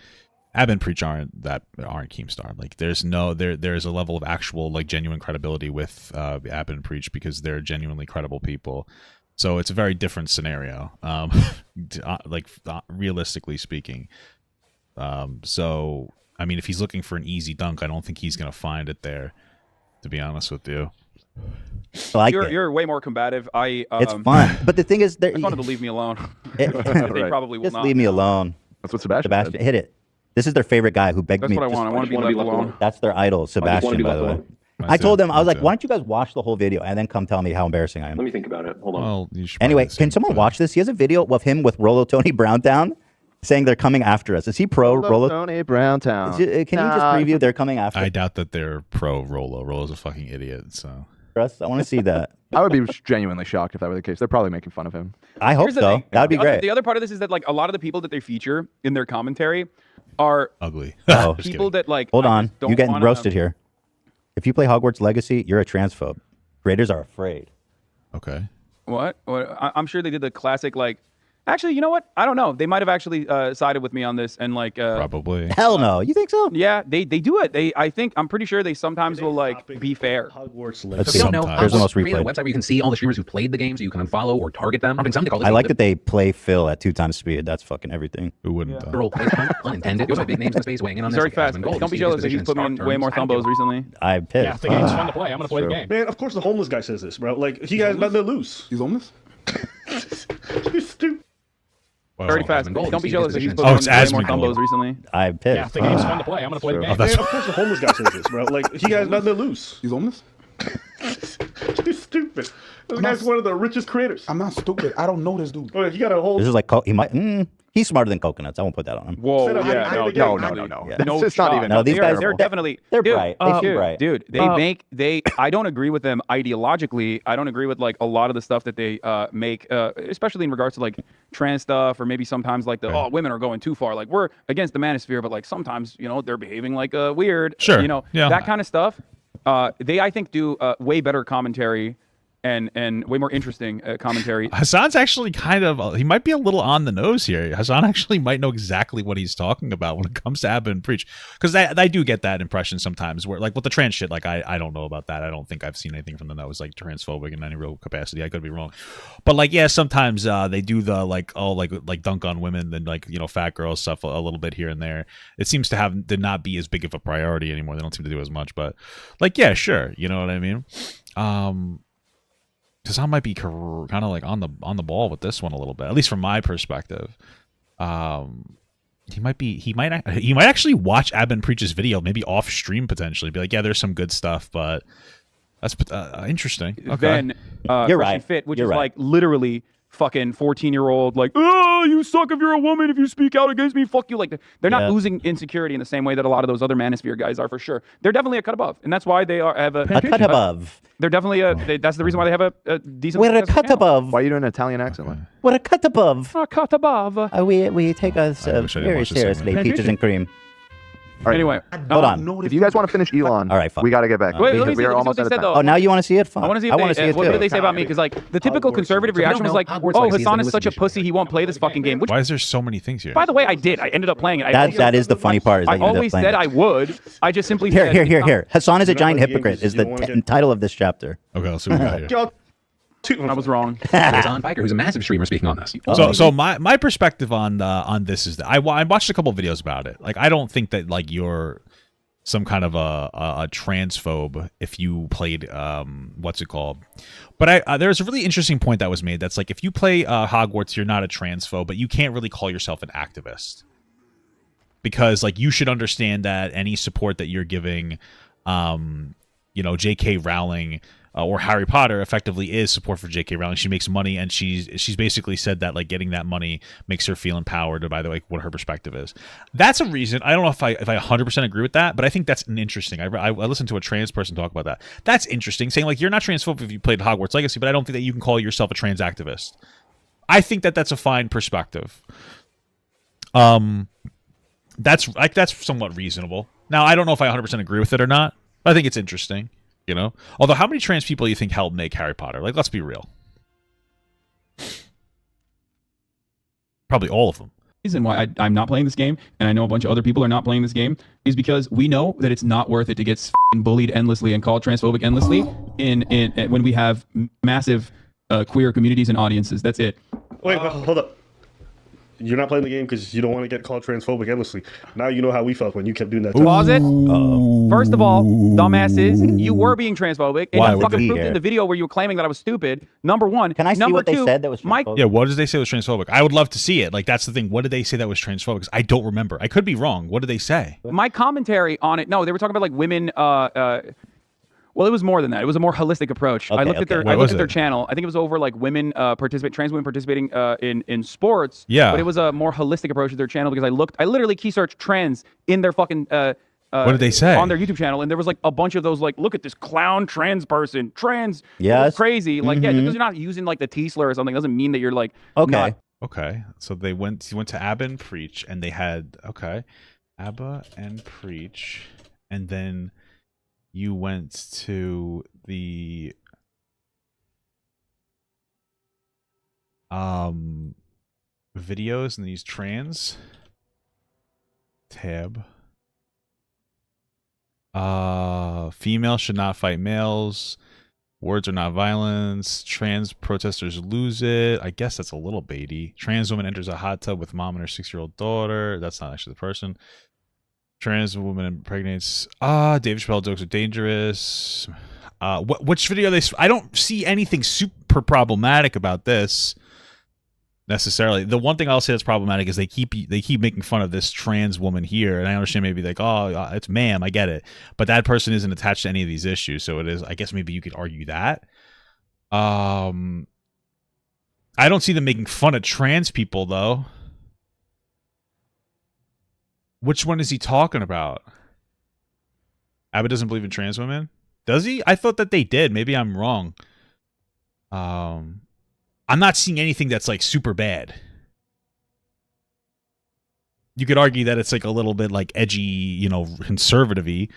Ab and Preach aren't Keemstar. Like, there's a level of actual, like, genuine credibility with Ab and Preach because they're genuinely credible people. So it's a very different scenario, realistically speaking. So, I mean, if he's looking for an easy dunk, I don't think he's going to find it there, to be honest with you. You're way more combative. It's fun. But the thing is, I wanted to leave me alone. They probably will just not. leave me alone. That's what Sebastian hit it. This is their favorite guy who begged me. That's what I want. I want to be left alone. That's their idol, Sebastian, by the way. I told them, I was like, why don't you guys watch the whole video and then come tell me how embarrassing I am? Let me think about it. Hold on. Well, anyway, can someone watch this? He has a video of him with Rolo Tony Browntown saying they're coming after us. Is he pro Rolo Tony Browntown? Can you just preview they're coming after us? I doubt that they're pro Rolo. Rolo's a fucking idiot, so. I want to see that. I would be genuinely shocked if that were the case. They're probably making fun of him. I hope so. That would be great. The other part of this is that, like, a lot of the people that they feature in their commentary are ugly. People that, like, hold on, you're getting roasted here. If you play Hogwarts Legacy, you're a transphobe. Creators are afraid. Okay. What? I'm sure they did the classic, like, actually, you know what? I don't know. They might have actually sided with me on this and, like, probably. Hell no. You think so? Yeah, they do it. I'm pretty sure they sometimes will, like, be fair. Hogwarts Legacy. There's the most replayed. A website where you can see all the streamers who played the game, so you can unfollow or target them. I like that they play Phil at 2 times speed. That's fucking everything. Who wouldn't? The role plays unintended. You also have big names in the space weighing in on this. Very fast. Don't be jealous that he's put me in way more thumbos recently. I'm pissed. Yeah, the game's fun to play. I'm gonna play the game. Man, of course the homeless guy says this, bro. Like, he has nothing to lose. He's homeless? You're stupid. Very fast. Don't be jealous that he's put me in way more thumbos recently. I'm pissed. Yeah, the game's fun to play. I'm gonna play the game. Man, of course the homeless guy says this, bro. Like, he has nothing to lose. He's homeless? You're stupid. This guy's one of the richest creators. I'm not stupid. I don't know this dude. Oh, he got a whole... This is like, he might... he's smarter than coconuts. I won't put that on him. Whoa, No. No, It's not even. No, these guys they're definitely bright. They seem bright. Dude, I don't agree with them ideologically. I don't agree with, like, a lot of the stuff that they make, especially in regards to, like, trans stuff, or maybe sometimes, like, women are going too far. Like, we're against the manosphere, but, like, sometimes, you know, they're behaving like weird. Sure. You know, that kind of stuff. They, I think, do way better commentary and way more interesting commentary. Hasan's actually kind of, he might be a little on the nose here. Hasan actually might know exactly what he's talking about when it comes to Abba and Preach. Because I do get that impression sometimes where, like, with the trans shit, like, I don't know about that. I don't think I've seen anything from them that was, like, transphobic in any real capacity. I could be wrong. But, like, yeah, sometimes they do the, like, like dunk on women and, like, you know, fat girl stuff a little bit here and there. It seems to not be as big of a priority anymore. They don't seem to do as much. But, like, yeah, sure. You know what I mean? Hasan might be kind of like on the ball with this one a little bit, at least from my perspective. He might actually watch Abin Preach's video, maybe off stream potentially, be like, yeah, there's some good stuff, but that's interesting. Okay. Then You're right. Fit, which You're is right. like literally fucking 14-year-old, like, oh, you suck if you're a woman. If you speak out against me, fuck you. Like, they're not losing insecurity in the same way that a lot of those other manosphere guys are, for sure. They're definitely a cut above, and that's why they have a cut above. They're definitely that's the reason why they have a decent. We're a cut above. Why are you doing an Italian accent? Like? We're a cut above. A cut above. We take us wish I didn't very watch the segment. seriously, peaches and cream. All right. Anyway, Hold on. If you guys want to finish Elon, All right, fuck. we got to get back. Wait, let me we see are what almost they out of said, time. though. Oh, now you want to see it? Fine. I want to see if I want to see it what too. do they say about me? Because like the typical conservative reaction was like, Hogwarts oh, Legacy is Hasan the is such a newest pussy, he won't play this fucking game. Which, Why is there so many things here? by the way, I did. I ended up playing it. That is the funny part. Is that I you ended up always playing said it. I would. I just simply said Here. Hassan is a giant playing the game hypocrite. because Is you the don't wanna get- title of this chapter. Okay, let's see what we got here. Y'all, I was wrong. Hasan Biker, who's a massive streamer, speaking on this. So my perspective on this is that I watched a couple of videos about it. Like, I don't think that like you're some kind of a transphobe if you played what's it called? But there's a really interesting point that was made that's like, if you play Hogwarts, you're not a transphobe, but you can't really call yourself an activist, because like you should understand that any support that you're giving, J.K. Rowling or Harry Potter effectively is support for J.K. Rowling. She makes money, and she's basically said that like getting that money makes her feel empowered by the way what her perspective is. That's a reason. I don't know if I 100% agree with that, but I think that's an interesting. I listened to a trans person talk about that. That's interesting, saying like you're not transphobic if you played Hogwarts Legacy, but I don't think that you can call yourself a trans activist. I think that that's a fine perspective. That's somewhat reasonable. Now, I don't know if I 100% agree with it or not, but I think it's interesting. Although, how many trans people do you think helped make Harry Potter? Like, let's be real. Probably all of them. Reason why I'm not playing this game, and I know a bunch of other people are not playing this game, is because we know that it's not worth it to get bullied endlessly and called transphobic endlessly when we have massive queer communities and audiences. That's it. Wait, hold up. You're not playing the game because you don't want to get called transphobic endlessly. Now you know how we felt when you kept doing that. Pause it. First of all, dumbasses, you were being transphobic, and Why you would fucking we proved care? in the video where you were claiming that I was stupid. Number one. Can I see Number what they two, said that was Mike, transphobic? Yeah, what did they say was transphobic? I would love to see it. Like, that's the thing. What did they say that was transphobic? 'Cause I don't remember. I could be wrong. What did they say? my commentary on it. No, they were talking about like women. Well, it was more than that. It was a more holistic approach. I looked at their channel. I think it was over like trans women participating in sports. Yeah. But it was a more holistic approach to their channel because I literally key searched trans in their fucking what did they say on their YouTube channel, and there was like a bunch of those like, look at this clown trans person, Yes. crazy. Like, yeah, just because you're not using like the T slur or something doesn't mean that you're like not. Okay, so he went to Abba and Preach, and they had Abba and Preach, and then you went to the videos and these trans tab. Females should not fight males. Words are not violence. Trans protesters lose it. I guess that's a little baity. Trans woman enters a hot tub with mom and her 6-year-old daughter. That's not actually the person. Trans woman impregnates. David Chappelle jokes are dangerous. Which video I don't see anything super problematic about this necessarily. The one thing I'll say that's problematic is they keep making fun of this trans woman here, and I understand maybe like, it's ma'am, I get it, but that person isn't attached to any of these issues, so it is. I guess maybe you could argue that. I don't see them making fun of trans people though. Which one is he talking about? Abbott doesn't believe in trans women? Does he? I thought that they did. Maybe I'm wrong. I'm not seeing anything that's like super bad. You could argue that it's like a little bit like edgy, conservative-y,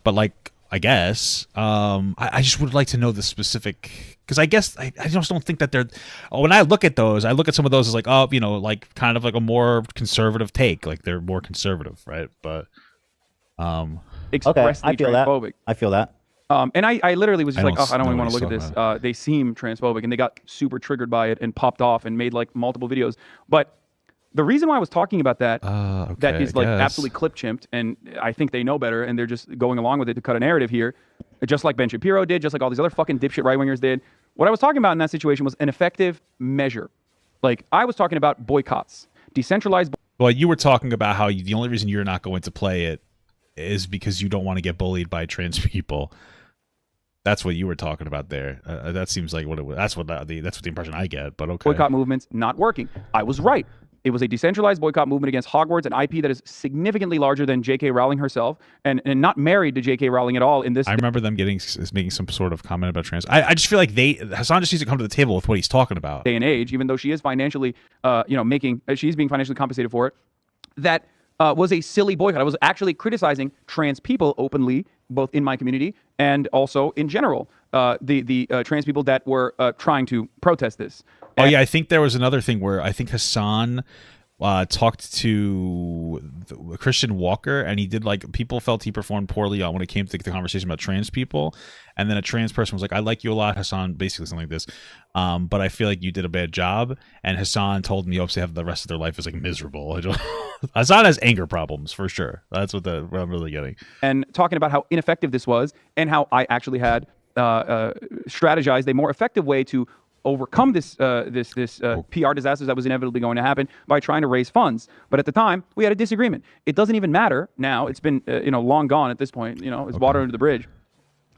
but like, I guess. I just would like to know the specific, because I guess I just don't think that they're. When I look at those, I look at some of those as like, like kind of like a more conservative take, like they're more conservative, right? But Expressly I feel that. transphobic. I feel that. And I literally was just like, I don't even want to look at nobody's this. They seem transphobic, and they got super triggered by it and popped off and made like multiple videos. But the reason why I was talking about that, that is like absolutely clip chimped, and I think they know better, and they're just going along with it to cut a narrative here, just like Ben Shapiro did, just like all these other fucking dipshit right wingers did. What I was talking about in that situation was an effective measure. Like, I was talking about boycotts, decentralized. Well, you were talking about how the only reason you're not going to play it is because you don't want to get bullied by trans people. That's what you were talking about there. That seems like what it was. That's what the impression I get. But okay. Boycott movements not working. I was right. It was a decentralized boycott movement against Hogwarts, an IP that is significantly larger than J.K. Rowling herself, and not married to J.K. Rowling at all. In this, I remember them making some sort of comment about trans. I just feel like Hasan just needs to come to the table with what he's talking about. Day and age, even though she is financially, she's being financially compensated for it. That was a silly boycott. I was actually criticizing trans people openly, both in my community and also in general. The trans people that were trying to protest this. Oh yeah, I think there was another thing where I think Hasan talked to Christian Walker, and he did people felt he performed poorly on when it came to the conversation about trans people, and then a trans person was like, "I like you a lot, Hasan," basically something like this, but I feel like you did a bad job. And Hasan told him he hopes they have the rest of their life is miserable. Hasan has anger problems for sure. That's what I'm really getting. And talking about how ineffective this was, and how I actually had strategized a more effective way to overcome this PR disaster that was inevitably going to happen by trying to raise funds. But at the time, we had a disagreement. It doesn't even matter now. It's been long gone at this point. It's water under the bridge.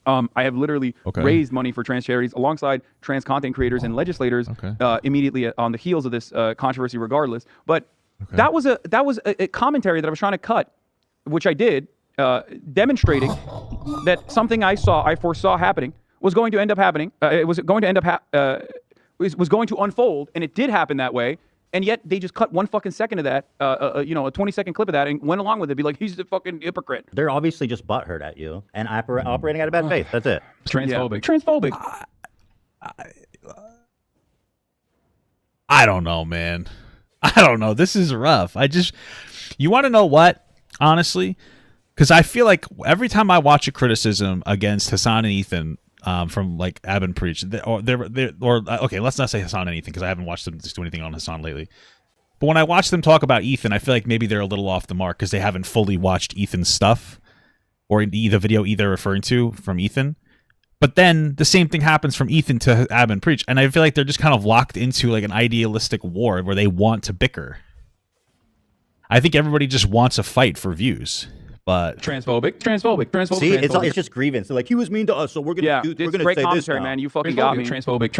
I have literally raised money for trans charities alongside trans content creators and legislators immediately on the heels of this controversy, regardless. But that was a commentary that I was trying to cut, which I did, demonstrating that something I foresaw happening was going to end up happening. It was going to end up was going to unfold, and it did happen that way. And yet they just cut 1 fucking second of that, a 20-second clip of that, and went along with it. Be like, he's a fucking hypocrite. They're obviously just butthurt at you and operating out of bad faith. That's it. Transphobic. Yeah. Transphobic. I don't know, man. I don't know. This is rough. You want to know what? Honestly, because I feel like every time I watch a criticism against Hasan and Ethan, from Ab and Preach, okay, let's not say Hasan anything because I haven't watched them just do anything on Hasan lately. But when I watch them talk about Ethan, I feel like maybe they're a little off the mark because they haven't fully watched Ethan's stuff or the video they're referring to from Ethan. But then the same thing happens from Ethan to Ab and Preach, and I feel like they're just kind of locked into an idealistic war where they want to bicker. I think everybody just wants a fight for views. But transphobic. See, it's just grievance. They're like, he was mean to us, so we're gonna say this now. Man. You fucking got me. Transphobic.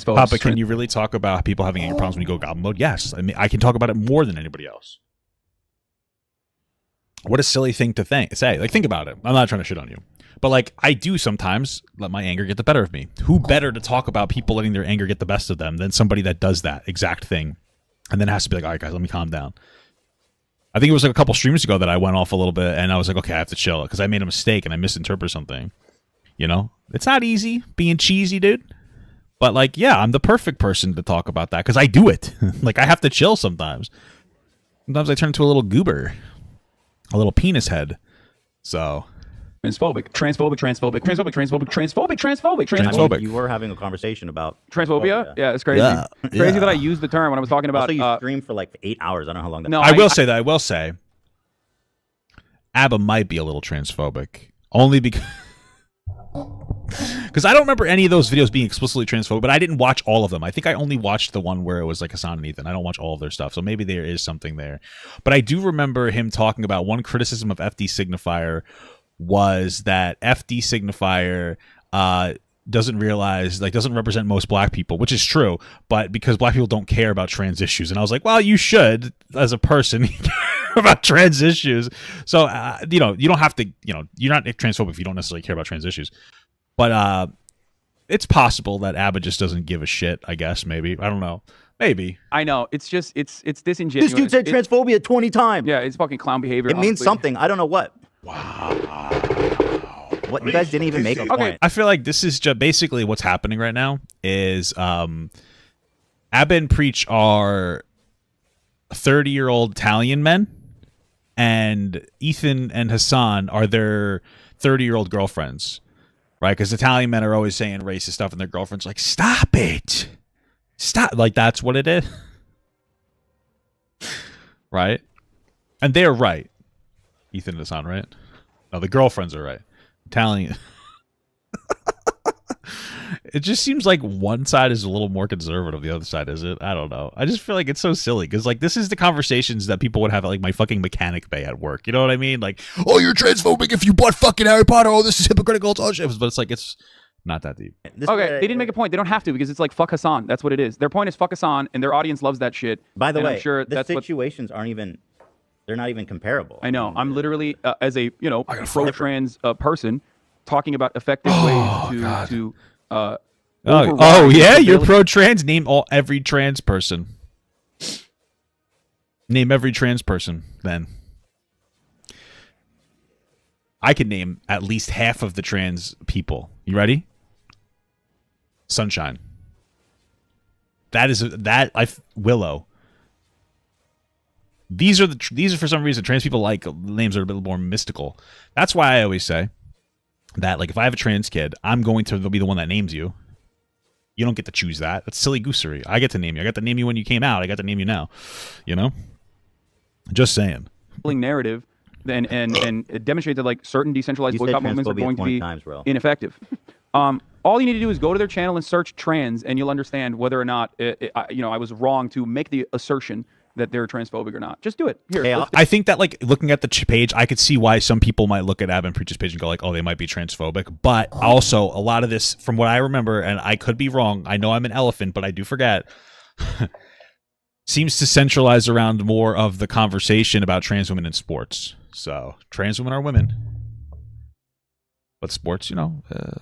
Papa, can you really talk about people having anger problems when you go goblin mode? Yes, I mean I can talk about it more than anybody else. What a silly thing to say. Think about it. I'm not trying to shit on you, but I do sometimes let my anger get the better of me. Who better to talk about people letting their anger get the best of them than somebody that does that exact thing, and then has to be like, all right, guys, let me calm down. I think it was a couple streams ago that I went off a little bit, and I was like, okay, I have to chill because I made a mistake and I misinterpreted something. It's not easy being cheesy, dude. But yeah, I'm the perfect person to talk about that because I do it. I have to chill sometimes. Sometimes I turn into a little goober, a little penis head. So. Transphobic. I mean, you were having a conversation about transphobia. Yeah, it's crazy. Crazy that I used the term when I was talking about. Also, you streamed for 8 hours. I don't know how long that. No, I will say, Abba might be a little transphobic, only because I don't remember any of those videos being explicitly transphobic. But I didn't watch all of them. I think I only watched the one where it was Hasan and Ethan. I don't watch all of their stuff, so maybe there is something there. But I do remember him talking about one criticism of FD Signifier. Was that FD Signifier doesn't represent most black people, which is true, but because black people don't care about trans issues. And I was like, well, you should, as a person, care about trans issues. So, you don't have to, you're not transphobic if you don't necessarily care about trans issues. But it's possible that Abba just doesn't give a shit, I guess, maybe. I don't know. Maybe. I know. It's just, it's disingenuous. This dude said transphobia 20 times. Yeah, it's fucking clown behavior. It means something. I don't know what. Wow. What, you guys didn't even make a point. I feel like this is just basically what's happening right now is Abba and Preach are 30-year-old Italian men, and Ethan and Hasan are their 30-year-old girlfriends, right? Because Italian men are always saying racist stuff, and their girlfriends are like, stop it. Stop. That's what it is. Right? And they're right. Ethan and Hasan, right? No, the girlfriends are right. Italian. It just seems like one side is a little more conservative, the other side isn't. I don't know. I just feel like it's so silly because like this is the conversations that people would have at like my fucking mechanic bay at work. You know what I mean? Like, oh, you're transphobic if you bought fucking Harry Potter. Oh, this is hypocritical. It's all shit. But it's like it's not that deep. Okay, they didn't make a point. They don't have to because it's like fuck Hasan. That's what it is. Their point is fuck Hasan, and their audience loves that shit. By the way, I'm sure the situations aren't even. They're not even comparable. I know. I'm literally as a pro-trans person talking about effective ways to Oh yeah, you're pro-trans. Name every trans person. Name every trans person. Then I can name at least half of the trans people. You ready? Sunshine. Willow. These are for some reason trans people like names that are a bit more mystical. That's why I always say that like if I have a trans kid, I'm going to be the one that names you. You don't get to choose that. That's silly goosery. I get to name you. I got to name you when you came out. I got to name you now. You know? Just saying. Narrative and it demonstrated that like certain decentralized boycott movements are going to be ineffective. All you need to do is go to their channel and search trans, and you'll understand whether or not I was wrong to make the assertion that they're transphobic or not. Just do it. Here. I think that like looking at the page, I could see why some people might look at Ab and Preach's page and go like, oh, they might be transphobic. But also a lot of this, from what I remember, and I could be wrong, I know I'm an elephant, but I do forget, seems to centralize around more of the conversation about trans women in sports. So trans women are women. But sports,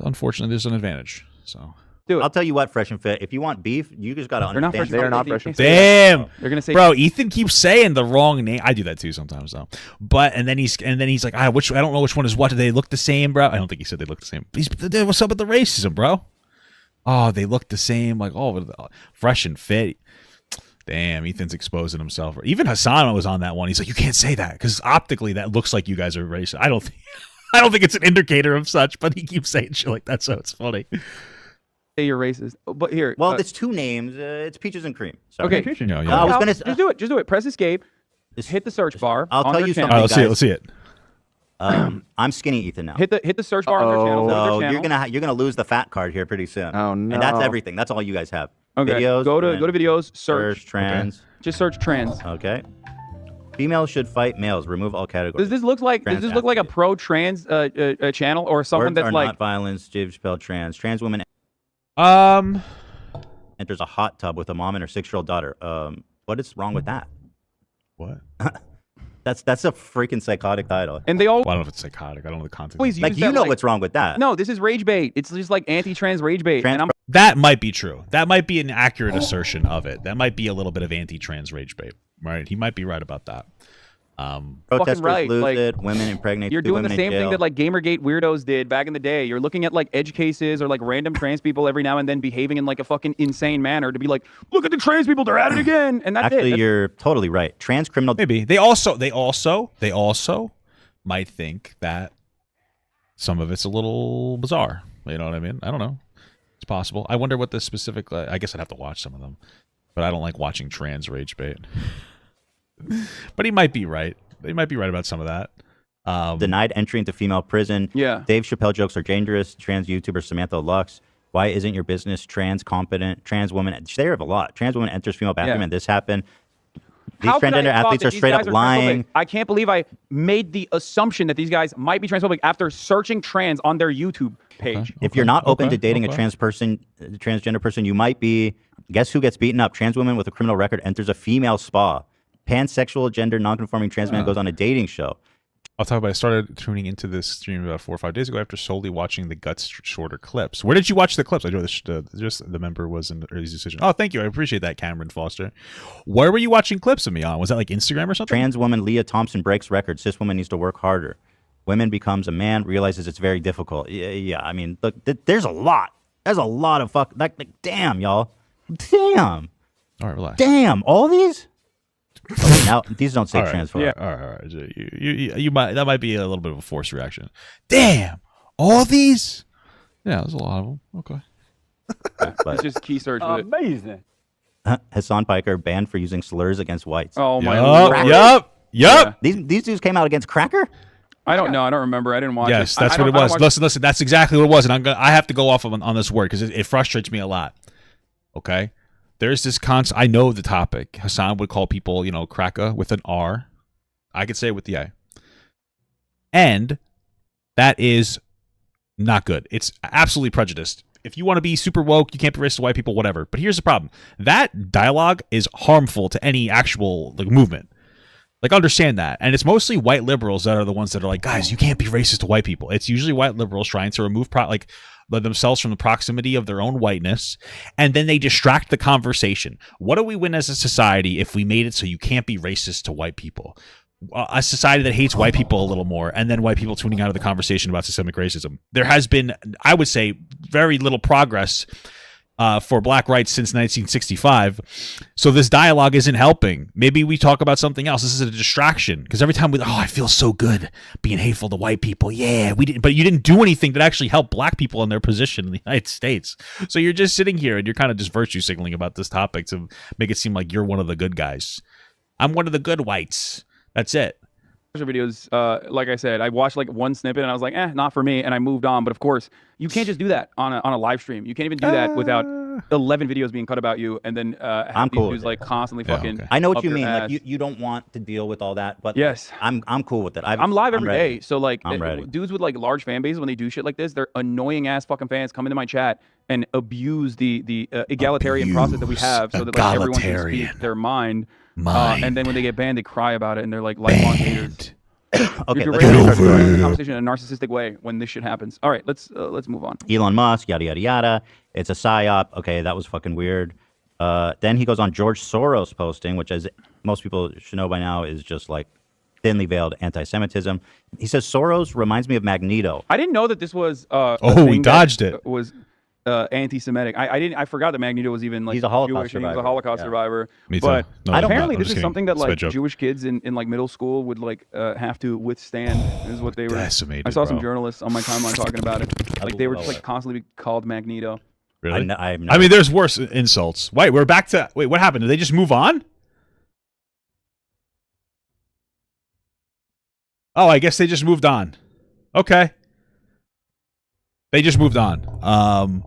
unfortunately, there's an advantage. So do it. I'll tell you what, Fresh and Fit. If you want beef, you just gotta understand. They're not fresh and fit. Damn, they're gonna say, bro. Ethan keeps saying the wrong name. I do that too sometimes, though. But and then he's like, I don't know which one is what. Do they look the same, bro? I don't think he said they look the same. What's up with the racism, bro? Oh, they look the same. Like, Fresh and Fit. Damn, Ethan's exposing himself. Even Hasan was on that one. He's like, you can't say that because optically that looks like you guys are racist. I don't think it's an indicator of such. But he keeps saying shit like that, so it's funny. Say you're racist, but here. Well, it's two names. It's Peaches and Cream. Sorry. Okay. I was gonna just do it. Just do it. Press escape. Hit the search bar. I'll tell you something. All right, let's see it. I'm skinny Ethan now. Hit the search bar on their channel. So their channel. you're gonna lose the fat card here pretty soon. Oh no. And that's everything. That's all you guys have. Okay. Videos. Go to videos. Search trans. Okay. Just search trans. Okay. Females should fight males. Remove all categories. Does this look like a pro-trans channel or someone Words that's are like not violence? Dave Chappelle trans. Trans woman enters a hot tub with a mom and her 6-year-old daughter. What is wrong with that? What? That's a freaking psychotic title. And they all. Well, I don't know if it's psychotic. I don't know the context. Like you know what's wrong with that? No, this is rage bait. It's just like anti-trans rage bait. That might be true. That might be an accurate assertion of it. That might be a little bit of anti-trans rage bait. Right? He might be right about that. Protesters right. lose like, it. Women impregnate. You're doing the same thing that like Gamergate weirdos did back in the day. You're looking at like edge cases or like random trans people every now and then behaving in like a fucking insane manner to be like, look at the trans people, they're at it again, and that's Actually, it. You're totally right. Trans criminal. Maybe they also might think that some of it's a little bizarre. You know what I mean? I don't know. It's possible. I wonder what the specific. I guess I'd have to watch some of them, but I don't like watching trans rage bait. But he might be right. He might be right about some of that. Denied entry into female prison. Yeah. Dave Chappelle jokes are dangerous. Trans YouTuber Samantha Lux. Why isn't your business trans competent? Trans woman. They have a lot. Trans woman enters female bathroom and this happened. These transgender athletes are straight up lying. I can't believe I made the assumption that these guys might be transphobic after searching trans on their YouTube page. If you're not open to dating a transgender person, you might be. Guess who gets beaten up? Trans woman with a criminal record enters a female spa. Pansexual, gender, non-conforming trans man goes on a dating show. I'll talk about. I started tuning into this stream about 4 or 5 days ago after solely watching the Guts shorter clips. Where did you watch the clips? I know just the member was in the early decision. Oh, thank you. I appreciate that, Cameron Foster. Where were you watching clips of me on? Was that like Instagram or something? Trans woman Leah Thompson breaks record. Cis woman needs to work harder. Women becomes a man, realizes it's very difficult. Yeah. I mean, look, there's a lot. There's a lot of like damn, y'all. Damn. All right, relax. Damn, all these? Okay, now these don't say transphobic. Yeah, all right. You might that might be a little bit of a forced reaction. Damn, all these? Yeah, there's a lot of them. Okay. It's just key search. Amazing. Hasan Piker banned for using slurs against whites. Oh my lord. Yup. These dudes came out against Cracker. I don't know. I don't remember. I didn't watch it. Yes, that's what it was. Listen. That's exactly what it was, and I have to go off on this word because it frustrates me a lot. Okay, there's this concept. I know the topic. Hasan would call people, cracker with an R. I could say it with the A, and that is not good. It's absolutely prejudiced. If you want to be super woke, you can't be racist to white people, whatever. But here's the problem: that dialogue is harmful to any actual movement. Like, understand that. And it's mostly white liberals that are the ones that are like, guys, you can't be racist to white people. It's usually white liberals trying to remove themselves from the proximity of their own whiteness, and then they distract the conversation. What do we win as a society if we made it so you can't be racist to white people? A society that hates white people a little more, and then white people tuning out of the conversation about systemic racism. There has been, I would say, very little progress for black rights since 1965. So this dialogue isn't helping. Maybe we talk about something else. This is a distraction, because every time I feel so good being hateful to white people. Yeah, we didn't, but you didn't do anything that actually helped black people in their position in the United States. So you're just sitting here and you're kind of just virtue signaling about this topic to make it seem like you're one of the good guys. I'm one of the good whites. That's it. Videos, like I said, I watched like one snippet and I was like, not for me, and I moved on. But of course, you can't just do that on a live stream. You can't even do that without 11 videos being cut about you, and then have these dudes like constantly fucking. I know what you mean. Ass. Like you don't want to deal with all that, but yes, I'm cool with it. I'm live every day, so like I'm ready. Dudes with like large fan bases, when they do shit like this, they're annoying ass fucking fans come into my chat and abuse the egalitarian process that we have, so that like everyone can speak their mind. And then when they get banned, they cry about it, and they're like lifelong haters. Okay, you're let's get over the conversation in a narcissistic way when this shit happens. All right, let's move on. Elon Musk, yada yada yada. It's a psyop. Okay, that was fucking weird. Then he goes on George Soros posting, which, as most people should know by now, is just like thinly veiled anti-Semitism. He says Soros reminds me of Magneto. I didn't know that this was. We dodged it. Was anti-Semitic. I forgot that Magneto was even like he's a Holocaust Jewish. survivor. He was a Holocaust survivor. Me too. But No, apparently I'm this is something that like joke. Jewish kids in like middle school would like have to withstand. Is what they were. Decimated, I saw some bro. journalists on my timeline talking about it. Like they were just like constantly called Magneto. Really? I mean, there's worse insults. Wait, we're back to. Wait, what happened? Did they just move on? Oh, I guess they just moved on. Okay. They just moved on. On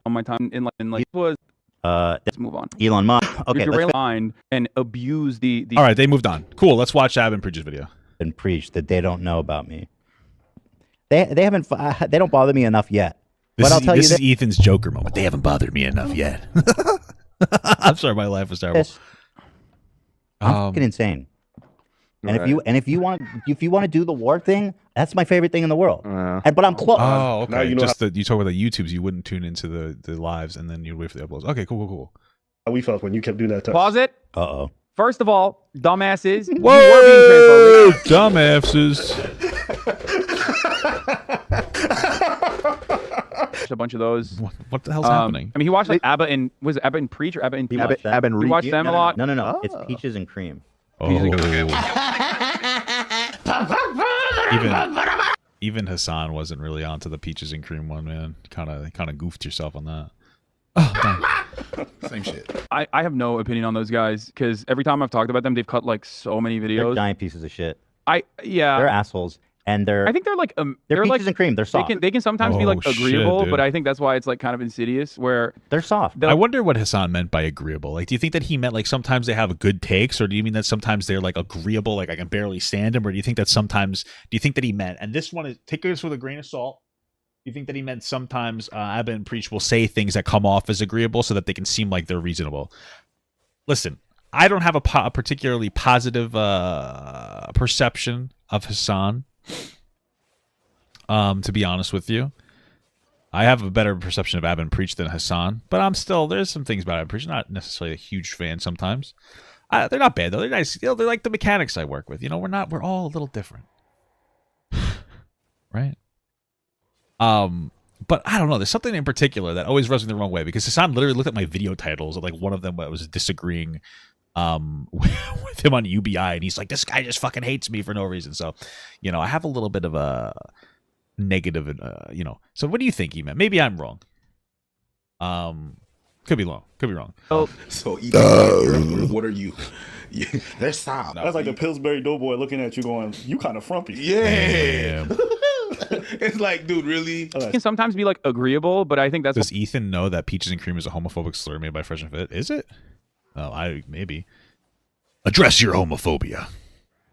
my time in like it was. Let's move on. Elon Musk. Okay, if you're mind and abuse the. All right, they moved on. Cool. Let's watch Abin Preach's video. And preach that they don't know about me. They haven't. They don't bother me enough yet. This But I'll tell you this is Ethan's Joker moment. They haven't bothered me enough yet. I'm sorry, my life was terrible. I'm fucking insane. And if you want to do the war thing, that's my favorite thing in the world. But I'm close. Oh, okay. Now you know just that you talk about the YouTubes, you wouldn't tune into the lives, and then you'd wait for the uploads. Okay, cool. How we felt when you kept doing that. Pause it. Uh-oh. First of all, dumbasses. Whoa, dumbasses. A bunch of those. What the hell's happening? I mean, he watched like ABBA and was it ABBA and Preach or ABBA and Peach? Abin He Reach. watched them a lot. No. It's peaches and cream. Even Hasan wasn't really onto the peaches and cream one, man. Kind of goofed yourself on that. Oh, Same shit. I have no opinion on those guys because every time I've talked about them, they've cut like so many They're videos. giant pieces of shit. Yeah. They're assholes, and I think they're like they're peaches like and cream. They're soft. they can sometimes be like Oh, shit, agreeable, dude. but I think that's why it's like kind of insidious. Where They're soft. I wonder what Hasan meant by agreeable. Like, do you think that he meant like sometimes they have good takes, or do you mean that sometimes they're like agreeable, like I can barely stand him, or do you think that sometimes? Do you think that he meant? And this one is take this with a grain of salt. Do you think that he meant sometimes Abba and Preach will say things that come off as agreeable so that they can seem like they're reasonable? Listen, I don't have a particularly positive perception of Hasan. To be honest with you, I have a better perception of Abin Preach than Hasan, but there's some things about Abin Preach. Not necessarily a huge fan sometimes. They're not bad though. They're nice. They're like the mechanics I work with. We're all a little different, right? But I don't know. There's something in particular that always rubs me the wrong way because Hasan literally looked at my video titles, and like one of them was disagreeing with him on UBI, and he's like, "This guy just fucking hates me for no reason." So, I have a little bit of a negative, So, what do you think he meant? Maybe I'm wrong. Could be wrong. Oh, So, Ethan, what are you? They're soft. That's like the Pillsbury Doughboy looking at you going, you kind of frumpy. Yeah. It's like, dude, really? It can sometimes be like agreeable, but I think that's Does Ethan know that peaches and cream is a homophobic slur made by Fresh and Fit? Is it? Oh, maybe. Address your homophobia.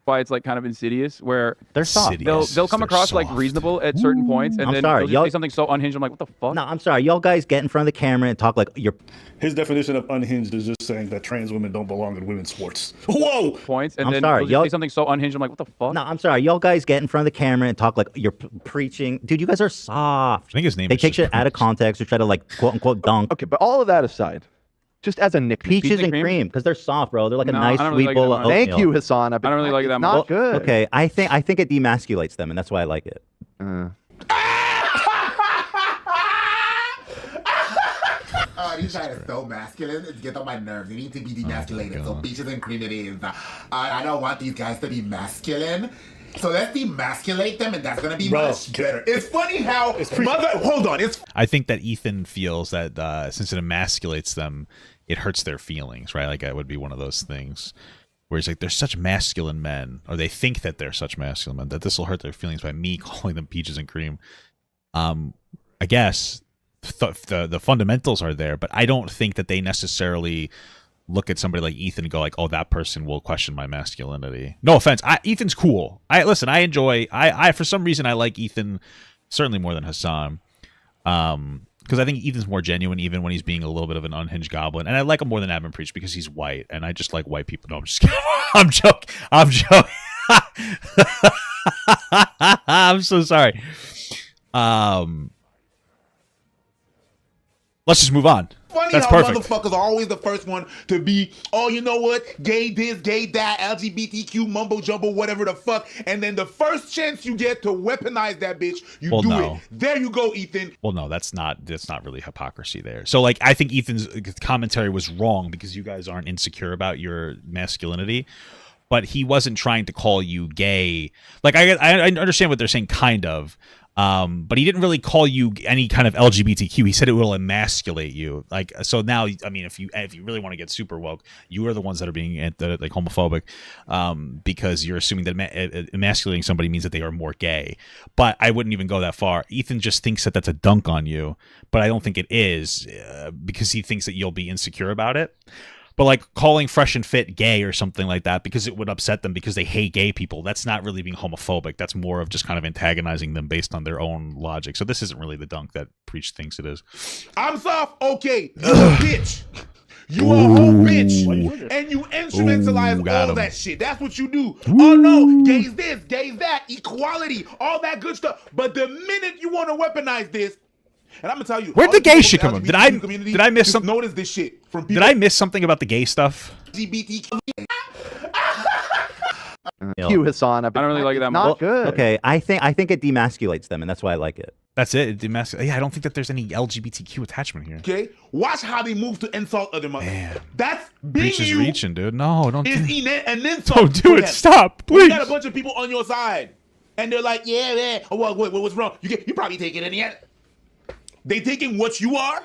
why it's like kind of insidious, where they're soft. They'll come across like reasonable at certain points, and then they'll just say something so unhinged. I'm like, what the fuck? No, I'm sorry. Y'all guys get in front of the camera and talk like you're. His definition of unhinged is just saying that trans women don't belong in women's sports. Whoa! Points, and I'm then sorry, they'll just say something so unhinged. I'm like, what the fuck? No, I'm sorry. Y'all guys get in front of the camera and talk like you're preaching. Dude, you guys are soft. I think his name They is take shit out of context or try to like quote unquote dunk. Okay, but all of that aside, just as a nickname. Peaches and cream, because they're soft, bro. They're like a No, nice I don't really sweet like bowl that of much. oatmeal. Thank you, Hasan. I don't really like that much. Not good. Okay, I think it demasculates them, and that's why I like it. Oh, these guys are so masculine. It's get on my nerves. They need to be demasculated. So peaches and cream it is. I don't want these guys to be masculine. So let's demasculate them, and that's gonna be much better. It's funny how hold on. I think that Ethan feels that since it emasculates them, it hurts their feelings, right? Like that would be one of those things where he's like, they're such masculine men, or they think that they're such masculine men, that this will hurt their feelings by me calling them peaches and cream. I guess the fundamentals are there, but I don't think that they necessarily look at somebody like Ethan and go like, oh, that person will question my masculinity. No offense. Ethan's cool. I enjoy, for some reason I like Ethan certainly more than Hasan. Because I think Ethan's more genuine even when he's being a little bit of an unhinged goblin. And I like him more than Admin Preach because he's white and I just like white people. No, I'm just kidding. I'm joking. I'm so sorry. Let's just move on. Funny That's how perfect. motherfuckers are always the first one to be, oh, you know what? Gay this, gay that, LGBTQ, mumbo jumbo, whatever the fuck. And then the first chance you get to weaponize that bitch, you do it. There you go, Ethan. Well, no, that's not really hypocrisy there. So, like, I think Ethan's commentary was wrong because you guys aren't insecure about your masculinity. But he wasn't trying to call you gay. Like, I understand what they're saying, kind of. But he didn't really call you any kind of LGBTQ. He said it will emasculate you. Like, so now, I mean, if you really want to get super woke, you are the ones that are being like homophobic, because you're assuming that emasculating somebody means that they are more gay. But I wouldn't even go that far. Ethan just thinks that that's a dunk on you, but I don't think it is, because he thinks that you'll be insecure about it. But like calling Fresh and Fit gay or something like that because it would upset them because they hate gay people, that's not really being homophobic. That's more of just kind of antagonizing them based on their own logic. So this isn't really the dunk that Preach thinks it is. I'm soft. Okay. You a bitch. You a whole bitch. And you instrumentalize all that shit. That's what you do. Oh no, gay's this, gay's that, equality, all that good stuff. But the minute you want to weaponize this, and I'm gonna tell you, where'd the gay shit come from? Did I miss something? Notice this shit from people. Did I miss something about the gay stuff? LGBTQ. You, Hasan. I don't really like that much. Not good. Okay, I think it demasculates them, and that's why I like it. That's it. Yeah, I don't think that there's any LGBTQ attachment here. Okay, watch how they move to insult other mothers. That's being Preach is you reaching, dude. No, don't is do it. an insult. Don't do to it. them. Stop, When please. you got a bunch of people on your side, and they're like, yeah, man. Oh, what's wrong? You probably take it in the end. They taking what you are.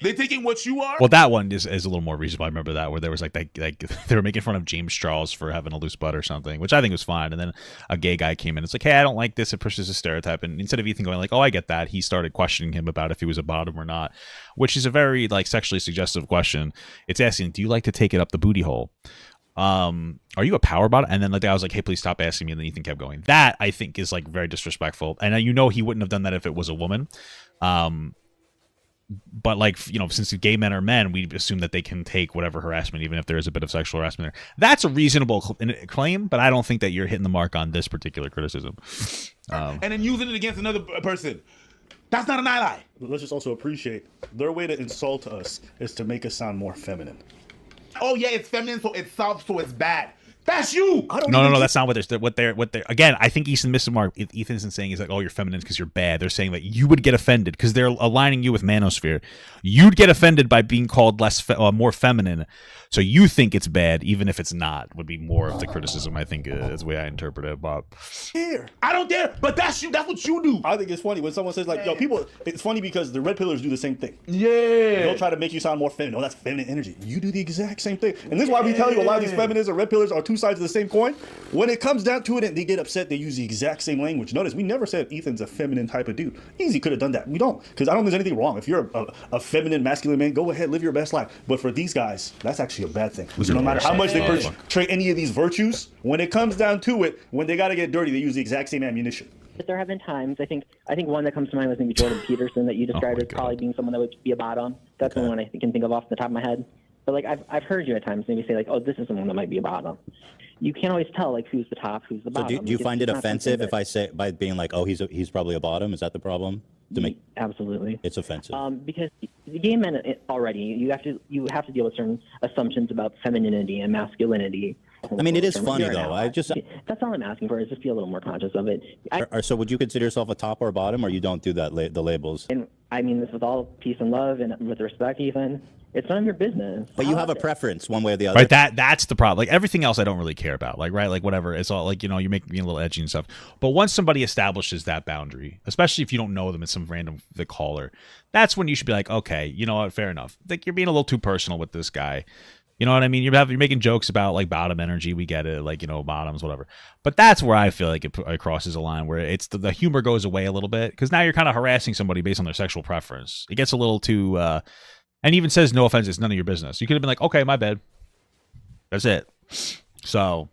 They taking what you are. Well, that one is a little more reasonable. I remember that where there was like they were making fun of James Charles for having a loose butt or something, which I think was fine. And then a gay guy came in. It's like, hey, I don't like this. It pushes a stereotype. And instead of Ethan going like, oh, I get that, he started questioning him about if he was a bottom or not, which is a very like sexually suggestive question. It's asking, do you like to take it up the booty hole? Are you a power bottom? And then like I was like, hey, please stop asking me. And then Ethan kept going. That I think is like very disrespectful. And he wouldn't have done that if it was a woman. But like, since gay men are men, we assume that they can take whatever harassment, even if there is a bit of sexual harassment there. That's a reasonable claim, but I don't think that you're hitting the mark on this particular criticism. And then using it against another person. That's not an ally. Let's just also appreciate their way to insult us is to make us sound more feminine. Oh yeah, it's feminine, so it's soft, so it's bad. That's you. I don't No, that's not what they're again, I think Ethan missed the mark. Ethan isn't saying he's like, oh, you're feminine because you're bad. They're saying that you would get offended because they're aligning you with manosphere. You'd get offended by being called more feminine. So you think it's bad, even if it's not, would be more of the criticism, I think, is the way I interpret it, Bob. I don't dare, but that's you. That's what you do. I think it's funny when someone says like, yo, people, it's funny because the red pillars do the same thing. Yeah. They'll try to make you sound more feminine. Oh, that's feminine energy. You do the exact same thing. And this is why we tell you a lot of these feminists or red pillars are two sides of the same coin. When it comes down to it and they get upset, they use the exact same language. Notice, we never said Ethan's a feminine type of dude. Easy could have done that. We don't. Because I don't think there's anything wrong. If you're a feminine, masculine man, go ahead, live your best life. But for these guys, that's actually a bad thing. No matter how much they portray any of these virtues, when it comes down to it, when they got to get dirty, they use the exact same ammunition. But there have been times, I think one that comes to mind was maybe Jordan Peterson that you described as probably being someone that would be a bottom. That's the one I can think of off the top of my head. But like I've heard you at times maybe say like, oh, this is someone that might be a bottom. You can't always tell like who's the top, who's the bottom. So do you find it offensive if I say by being like, oh, he's probably a bottom? Is that the problem? Absolutely, it's offensive. Because the gay men already you have to deal with certain assumptions about femininity and masculinity. I mean, it is funny though. That's all I'm asking for is just be a little more conscious of it. So would you consider yourself a top or a bottom, or you don't do that the labels? And I mean this with all peace and love and with respect, Ethan. It's none of your business. But you have a preference one way or the other. Right, that's the problem. Like everything else I don't really care about. Like, right, like whatever. It's all like, you're making me a little edgy and stuff. But once somebody establishes that boundary, especially if you don't know them, it's some random caller, that's when you should be like, okay, you know what, fair enough. Like you're being a little too personal with this guy. You know what I mean? You're making jokes about like bottom energy. We get it, like, bottoms, whatever. But that's where I feel like it crosses a line where it's the humor goes away a little bit because now you're kind of harassing somebody based on their sexual preference. It gets a little too, and even says no offense, it's none of your business. You could have been like, okay, my bad. That's it. So.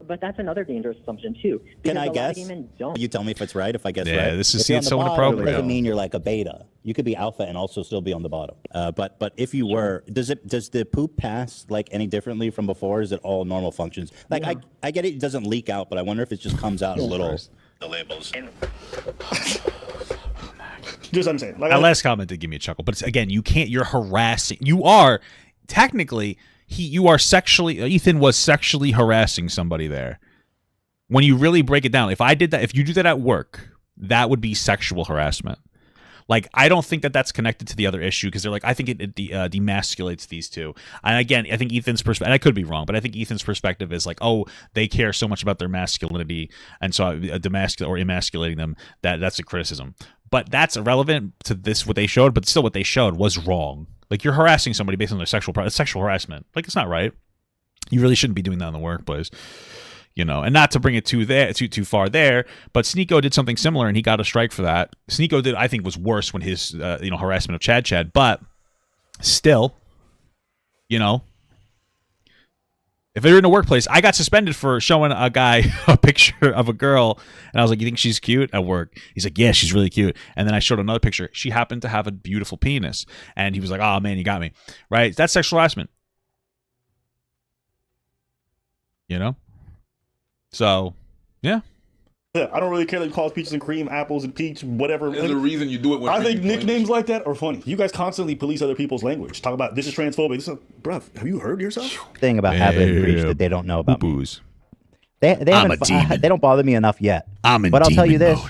But that's another dangerous assumption too. Can I guess? You tell me if it's right. If I guess right. Yeah, this is so inappropriate. It doesn't mean you're like a beta. You could be alpha and also still be on the bottom. But if you were, does the poop pass like any differently from before? Is it all normal functions? Like I get it doesn't leak out, but I wonder if it just comes out a little. The labels. Just I'm saying. That last comment did give me a chuckle, but again, you're harassing. You are technically. Ethan was sexually harassing somebody there. When you really break it down, if you do that at work, that would be sexual harassment. Like, I don't think that's connected to the other issue because they're like, I think it demasculates these two. And again, I think Ethan's perspective, and I could be wrong, but I think Ethan's perspective is like, oh, they care so much about their masculinity, and so or emasculating them, that's a criticism. But that's irrelevant to this, what they showed, but still what they showed was wrong. Like, you're harassing somebody based on their sexual harassment. Like, it's not right. You really shouldn't be doing that in the workplace. And not to bring it too far there, but Sneeko did something similar and he got a strike for that. Sneeko did, I think, was worse when his harassment of Chad, but still, if they're in a workplace, I got suspended for showing a guy a picture of a girl, and I was like, "You think she's cute?" At work, he's like, "Yeah, she's really cute." And then I showed another picture. She happened to have a beautiful penis, and he was like, "Oh man, you got me." Right? That's sexual harassment. So, yeah. Yeah, I don't really care that you call it peaches and cream, apples and peach, whatever. There's a reason you do it. I think nicknames like that are funny. You guys constantly police other people's language. Talk about this is transphobic. Bruh, have you heard yourself? Thing about habit breach that they don't know about. Boo-boos. They don't bother me enough yet. But I'll tell you this.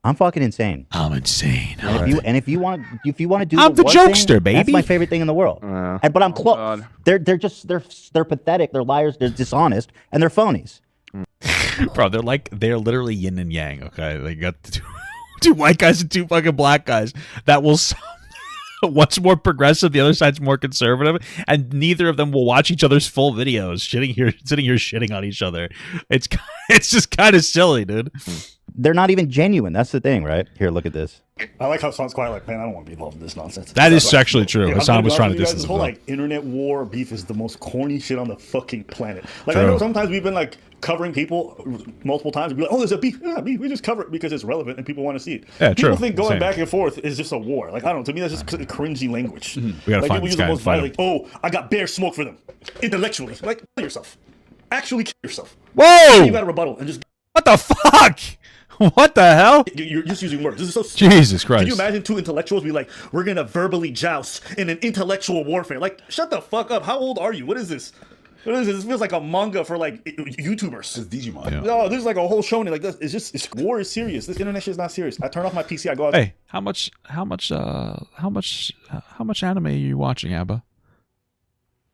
I'm fucking insane. I'm insane. And if you want to do I'm the jokester, thing, baby. That's my favorite thing in the world. But I'm close. They're pathetic. They're liars. They're dishonest, and they're phonies. Bro, they're literally yin and yang. Okay, they got two white guys and two fucking black guys that will. One's more progressive, the other side's more conservative, and neither of them will watch each other's full videos. Sitting here shitting on each other. It's just kind of silly, dude. They're not even genuine. That's the thing, right? Here, look at this. I like how Hasan's quiet. Like, man, I don't want to be involved in this nonsense. That is actually true. Hasan was trying to distance himself. This whole like internet war beef is the most corny shit on the fucking planet. Like, true. I know sometimes we've been like covering people multiple times. We'd be like, oh, there's a beef. Yeah, beef. We just cover it because it's relevant and people want to see it. Yeah, people true. think going back and forth is just a war. Like, I don't know. To me, that's just cringy language. We gotta like, find this guy and fight him. Like, oh, I got bear smoke for them. Intellectually, like, kill yourself. Actually, kill yourself. Whoa! You got a rebuttal and just. What the fuck? What the hell? You're just using words. This is so Jesus Christ. Can you imagine two intellectuals be like, we're going to verbally joust in an intellectual warfare? Like, shut the fuck up. How old are you? What is this? This feels like a manga for like YouTubers. It's Digimon. Yeah. No, this is like a whole shonen. Like this, war is serious. This internet shit is not serious. I turn off my PC. I go out. Hey, how much anime are you watching, Abba?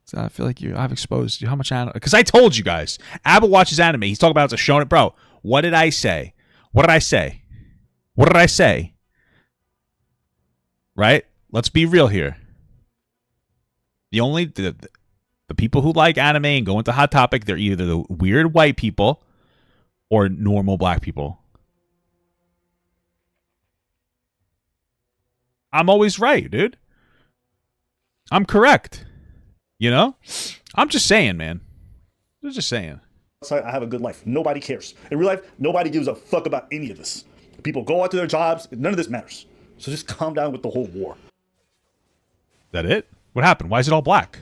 So I feel like I've exposed you. How much anime? Because I told you guys, Abba watches anime. He's talking about it's a shonen, bro. What did I say? What did I say? What did I say? Right? Let's be real here. The people who like anime and go into Hot Topic, they're either the weird white people or normal black people. I'm always right, dude. I'm correct. You know? I'm just saying, man. I'm just saying. I have a good life. Nobody cares. In real life, nobody gives a fuck about any of this. People go out to their jobs. None of this matters. So just calm down with the whole war. Is that it? What happened? Why is it all black?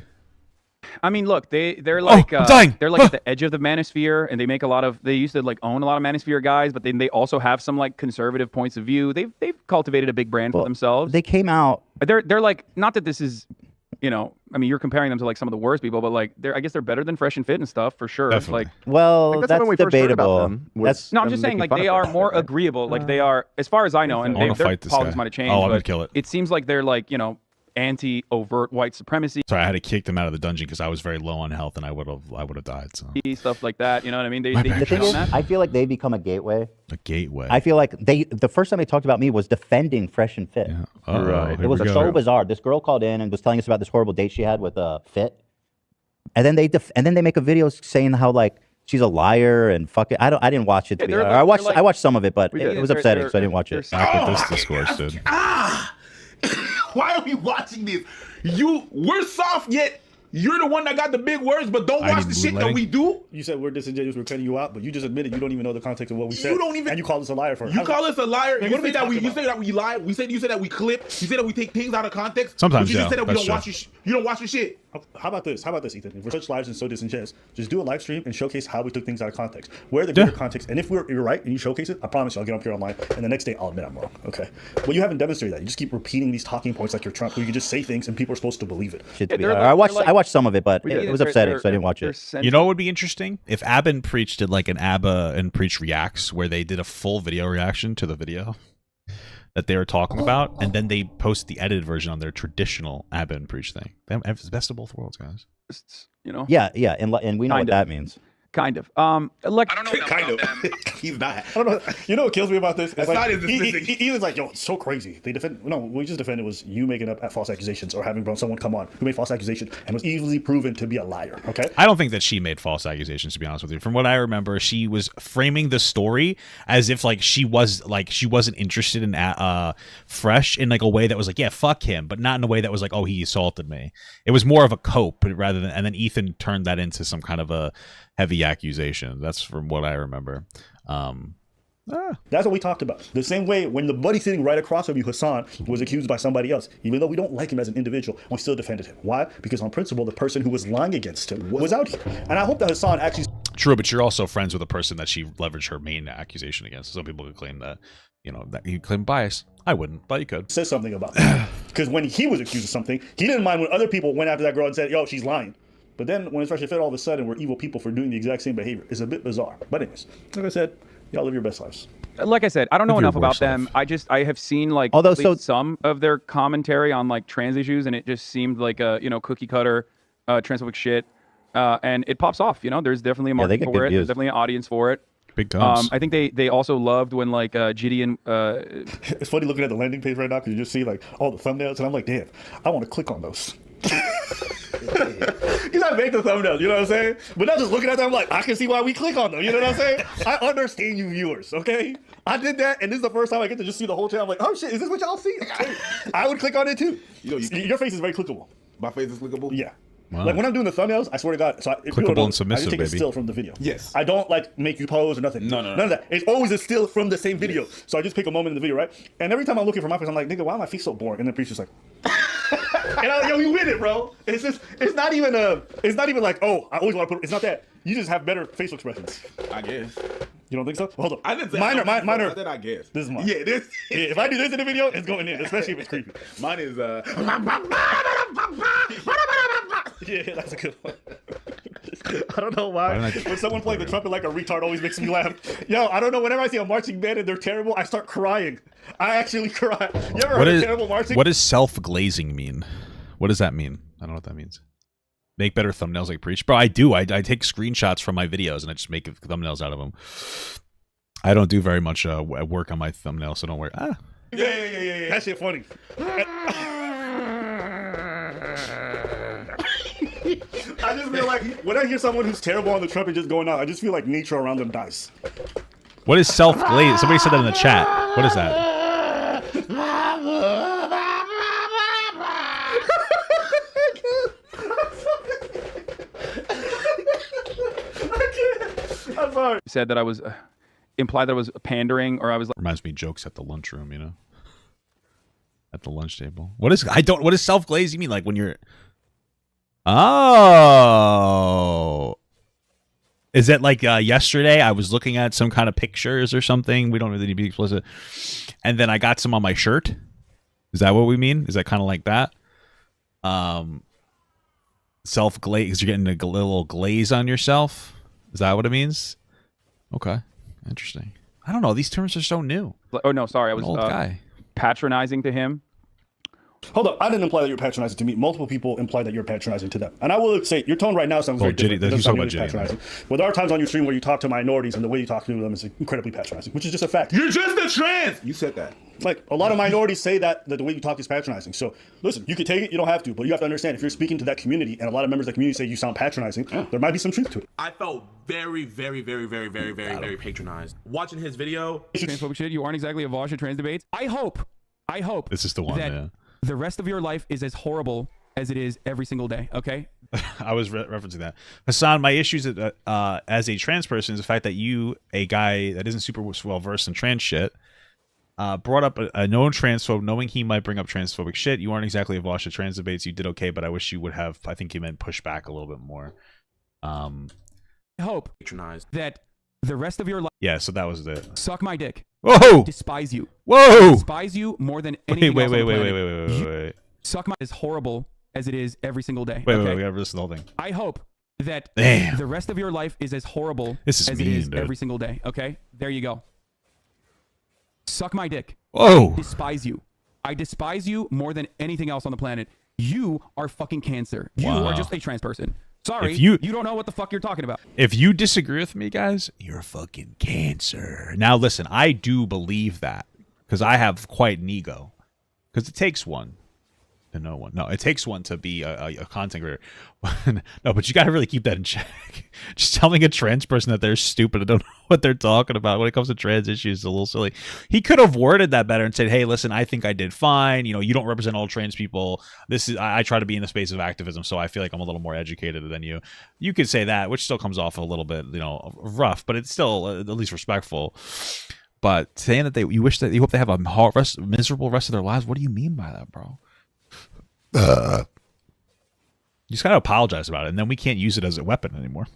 I mean, look, they're like I'm dying. they're like at the edge of the manosphere, and they make a lot of. They used to like own a lot of manosphere guys, but then they also have some like conservative points of view. They've cultivated a big brand for themselves. They came out. They're like, not that this is, you know, I mean, you're comparing them to like some of the worst people, but like I guess they're better than Fresh and Fit and stuff for sure. Definitely. Like, well, Like, that's when we first heard about debatable. them, was no, I'm them just saying, making like fun they of are them. more agreeable. Like they are, as far as I know, and I wanna their fight this politics guy. might have changed. Oh, I'm gonna but kill it. It seems like they're like, you know, anti-overt white supremacy. Sorry, I had to kick them out of the dungeon because I was very low on health and I would have died. So Stuff like that, you know what I mean? They My get bad, The thing on is, that. I feel like they become a gateway. a gateway. I feel like the first time they talked about me was defending Fresh and Fit. Yeah. Right. It was so bizarre. This girl called in and was telling us about this horrible date she had with Fit, and then they make a video saying how like she's a liar and fuck it. I didn't watch it. Yeah, I watched some of it, but it was They're- upsetting, they're- so I didn't watch it. Back with this discourse, dude. Why are we watching this? We're soft, yet you're the one that got the big words, but don't I watch need the shit that moonlighting. we do. You said we're disingenuous, we're cutting you out, but you just admitted you don't even know the context of what we said. You don't even- and you call us a liar for it. You call us a liar. Man, You what are we say that we talking you say that we lie. You say that we clip. You say that we take things out of context. Sometimes, but you yeah, just said that we that's don't watch true. you don't watch your shit. How about this? How about this, Ethan? If we're such liars and so disingenuous, just do a live stream and showcase how we took things out of context. Where are the bigger context? And if you're right and you showcase it, I promise you I'll get up here online and the next day I'll admit I'm wrong. Okay. Well, you haven't demonstrated that. You just keep repeating these talking points like you're Trump, where you can just say things and people are supposed to believe it. Shit, Yeah, to be they're honest. like- I watched some of it, but Yeah, it was they're- upsetting, so I didn't watch they're it. You know what would be interesting? If Abba and Preach did like an Abba and Preach Reacts where they did a full video reaction to the video that they were talking about, and then they post the edited version on their traditional Abba and Preach thing. It's the best of both worlds, guys. You know? Yeah, and we know what Kind of. that means. Kind of. Like, I don't know kind of. He's not. I don't know. You know what kills me about this? That's not as dismissing. Ethan's like, yo, it's so crazy. They defend. No, what we just defended was you making up false accusations or having someone come on who made false accusations and was easily proven to be a liar. Okay. I don't think that she made false accusations, to be honest with you. From what I remember, she was framing the story as if like she wasn't interested in Fresh in like a way that was like, yeah, fuck him, but not in a way that was like, oh, he assaulted me. It was more of a cope rather than, and then Ethan turned that into some kind of a heavy accusation. That's from what I remember. That's what we talked about. The same way when the buddy sitting right across from you, Hasan, was accused by somebody else, even though we don't like him as an individual, we still defended him. Why? Because on principle, the person who was lying against him was out here. And I hope that Hasan actually... True, but you're also friends with a person that she leveraged her main accusation against. Some people could claim that, you know, that you claim bias. I wouldn't, but you could. Says something about that. Because when he was accused of something, he didn't mind when other people went after that girl and said, yo, she's lying. But then when it's Fresh and Fit, all of a sudden, we're evil people for doing the exact same behavior. It's a bit bizarre. But anyways, like I said, y'all live your best lives. Like I said, I don't know Live your enough about worst them. I have seen like Although, at least some of their commentary on like trans issues, and it just seemed like a cookie cutter transphobic shit. And it pops off. You know, there's definitely a they market get for good it. views. There's definitely an audience for it. Big guns. I think they also loved when like Jidion. It's funny looking at the landing page right now because you just see like all the thumbnails, and I'm like, damn, I want to click on those. Because I make the thumbnails, you know what I'm saying? But not just looking at them, I'm like, I can see why we click on them, you know what I'm saying? I understand you viewers, okay? I did that, and this is the first time I get to just see the whole channel. I'm like, oh shit, is this what y'all see? I would click on it too. Your face is very clickable. My face is clickable? Yeah. Wow. Like when I'm doing the thumbnails, I swear to God, so Clickable and submissive, I just take a baby. still from the video. Yes. I don't like make you pose or nothing. No. None of that. It's always a still from the same video. Yes. So I just pick a moment in the video, right? And every time I'm looking for my face, I'm like, nigga, why am my face so boring? And the preacher's like, and I'm like, yo, you win it, bro. It's just, it's not even like, oh, I always want to put. It's not that. You just have better facial expressions. I guess. You don't think so? Hold on. I didn't say minor. I said I guess. This is mine. Yeah, this. Yeah, if I do this in the video, it's going in, especially if it's creepy. Mine is Yeah, that's a good one. I don't know why. When someone playing the trumpet like a retard always makes me laugh. Yo, I don't know. Whenever I see a marching band and they're terrible, I start crying. I actually cry. You ever heard of terrible marching? What does self-glazing mean? What does that mean? I don't know what that means. Make better thumbnails like Preach. Bro, I do. I take screenshots from my videos and I just make thumbnails out of them. I don't do very much work on my thumbnails, so don't worry. Ah. Yeah. That shit funny. I just feel like when I hear someone who's terrible on the trumpet just going out, I just feel like nature around them dies. What is self-glaze? Somebody said that in the chat. What is that? I'm sorry. Said that I was implied that I was pandering, or I was like. Reminds me of jokes at the lunchroom, you know, at the lunch table. What is what is self-glaze? You mean like when you're? Oh, is that like yesterday? I was looking at some kind of pictures or something. We don't really need to be explicit. And then I got some on my shirt. Is that what we mean? Is that kind of like that? Self-glaze. You're getting a little glaze on yourself. Is that what it means? Okay, interesting. I don't know. These terms are so new. Oh no, sorry. I was old guy. Patronizing to him. Hold up, I didn't imply that you're patronizing to me. Multiple people imply that you're patronizing to them. And I will say, your tone right now sounds very different. It doesn't sound nearly patronizing. But there are times on your stream where you talk to minorities and the way you talk to them is incredibly patronizing, which is just a fact. You're just a trans! You said that. Like, a lot of minorities say that the way you talk is patronizing. So, listen, you can take it, you don't have to, but you have to understand, if you're speaking to that community and a lot of members of the community say you sound patronizing, there might be some truth to it. I felt very patronized. Watching his video. Transphobic shit, you aren't exactly a Vosh at trans debates. I hope this is the one, that the rest of your life is as horrible as it is every single day, okay? I was referencing that. Hasan, my issues as a trans person is the fact that you, a guy that isn't super well versed in trans shit, brought up a known transphobe, knowing he might bring up transphobic shit. You aren't exactly a Vosh at trans debates. You did okay, but I wish you would have, I think you meant push back a little bit more. I hope that the rest of your life. Yeah, so that was it. Suck my dick. Whoa! Despise you. Whoa! Despise you more than anything else on the planet. Wait. Suck my as horrible as it is every single day. Wait, we gotta listen to the whole thing. I hope that the rest of your life is as horrible as it is every single day. Okay? There you go. Suck my dick. Whoa! Despise you. I despise you more than anything else on the planet. You are fucking cancer. You are just a trans person. Sorry, you don't know what the fuck you're talking about. If you disagree with me, guys, you're a fucking cancer. Now, listen, I do believe that because I have quite an ego. Because it takes one to know one. No, it takes one to be a content creator. No, but you got to really keep that in check. Just telling a trans person that they're stupid and don't know what they're talking about when it comes to trans issues is a little silly. He could have worded that better and said, hey, listen, I think I did fine. You know, you don't represent all trans people. I try to be in the space of activism, so I feel like I'm a little more educated than you. You could say that, which still comes off a little bit, you know, rough, but it's still at least respectful. But saying that you hope they have a miserable rest of their lives, what do you mean by that, bro? You just gotta apologize about it, and then we can't use it as a weapon anymore.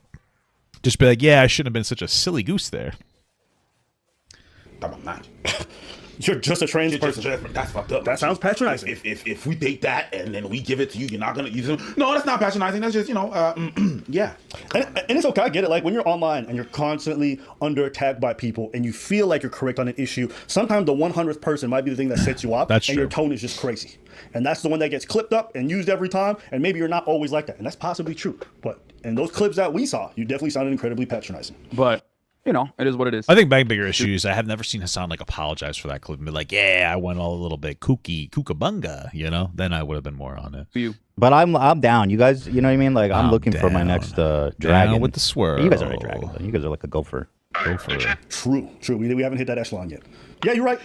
Just be like, yeah, I shouldn't have been such a silly goose there. You're just a trans person. That's fucked up. That sounds patronizing. If we date that and then we give it to you, you're not gonna use it. No, that's not patronizing. That's just, you know, yeah. And it's okay. I get it. Like when you're online and you're constantly under attack by people and you feel like you're correct on an issue, sometimes the 100th person might be the thing that sets you up. That's and true. Your tone is just crazy. And that's the one that gets clipped up and used every time. And maybe you're not always like that. And that's possibly true. But in those clips that we saw, you definitely sounded incredibly patronizing. But you know, it is what it is. I think bigger issues. I have never seen Hasan like apologize for that clip and be like, "Yeah, I went all a little bit kookabunga," you know. Then I would have been more on it. But I'm down. You guys, you know what I mean? Like I'm looking for my next dragon. Down with the swirl. You guys are a dragon. Though. You guys are like a gopher. True. We haven't hit that echelon yet. Yeah, you're right.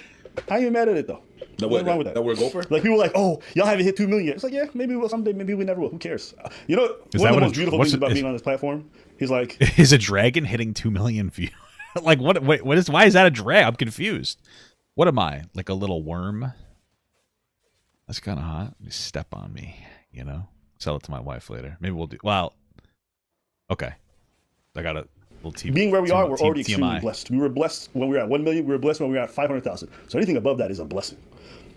I ain't even mad at it though. What's wrong with that? That we're a gopher? Like people are like, oh, y'all haven't hit 2 million yet. It's like, yeah, maybe we will someday. Maybe we never will. Who cares? You know, one of the most beautiful things about being on this platform is like, is a dragon hitting 2 million views? Like what is? Why is that a drag? I'm confused. What am I? Like a little worm? That's kind of hot. You step on me, you know. Sell it to my wife later. Maybe we'll do. Well, okay. I got a little TV. Being where we are, we're already extremely blessed. We were blessed when we were at 1 million. We were blessed when we were at 500,000. So anything above that is a blessing.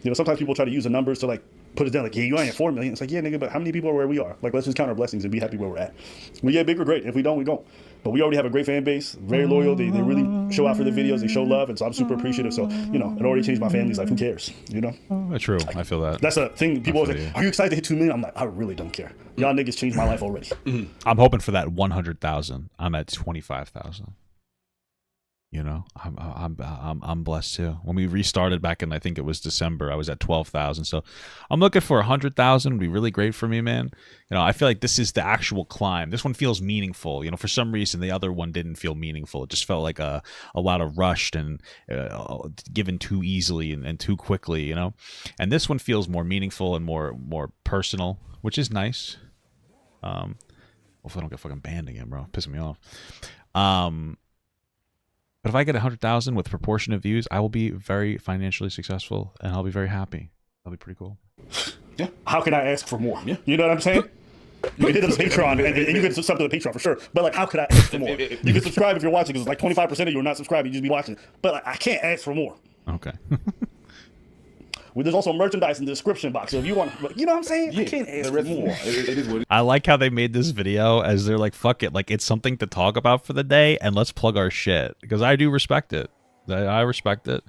You know, sometimes people try to use the numbers to like put us down like, yeah, you ain't at 4 million. It's like, yeah, nigga, but how many people are where we are? Like, let's just count our blessings and be happy where we're at. We get bigger, great. If we don't, we don't. But we already have a great fan base, very loyal. They really show out for the videos. They show love, and so I'm super appreciative. So, you know, it already changed my family's life. Who cares? You know? True. I feel that. That's a thing. People always say, are you excited to hit 2 million? I'm like, I really don't care. Y'all niggas changed my life already. I'm hoping for that 100,000. I'm at 25,000. You know, I'm blessed too. When we restarted back in, I think it was December, I was at 12,000. So I'm looking for 100,000 would be really great for me, man. You know, I feel like this is the actual climb. This one feels meaningful. You know, for some reason the other one didn't feel meaningful. It just felt like a lot of rushed and given too easily and too quickly. You know, and this one feels more meaningful and more personal, which is nice. Hopefully I don't get fucking banned again, bro. Pissing me off. But if I get 100,000 with proportionate views, I will be very financially successful and I'll be very happy. That'll be pretty cool. Yeah. How can I ask for more? Yeah. You know what I'm saying? You can hit the Patreon and you can sub to the Patreon for sure. But like, how could I ask for more? You can subscribe if you're watching because like 25% of you are not subscribed. You just be watching. But like, I can't ask for more. Okay. Well, there's also merchandise in the description box. So if you want, you know what I'm saying? Yeah, I can't ask for more. It is what it is. I like how they made this video as they're like, fuck it. Like, it's something to talk about for the day and let's plug our shit. Because I do respect it. I respect it.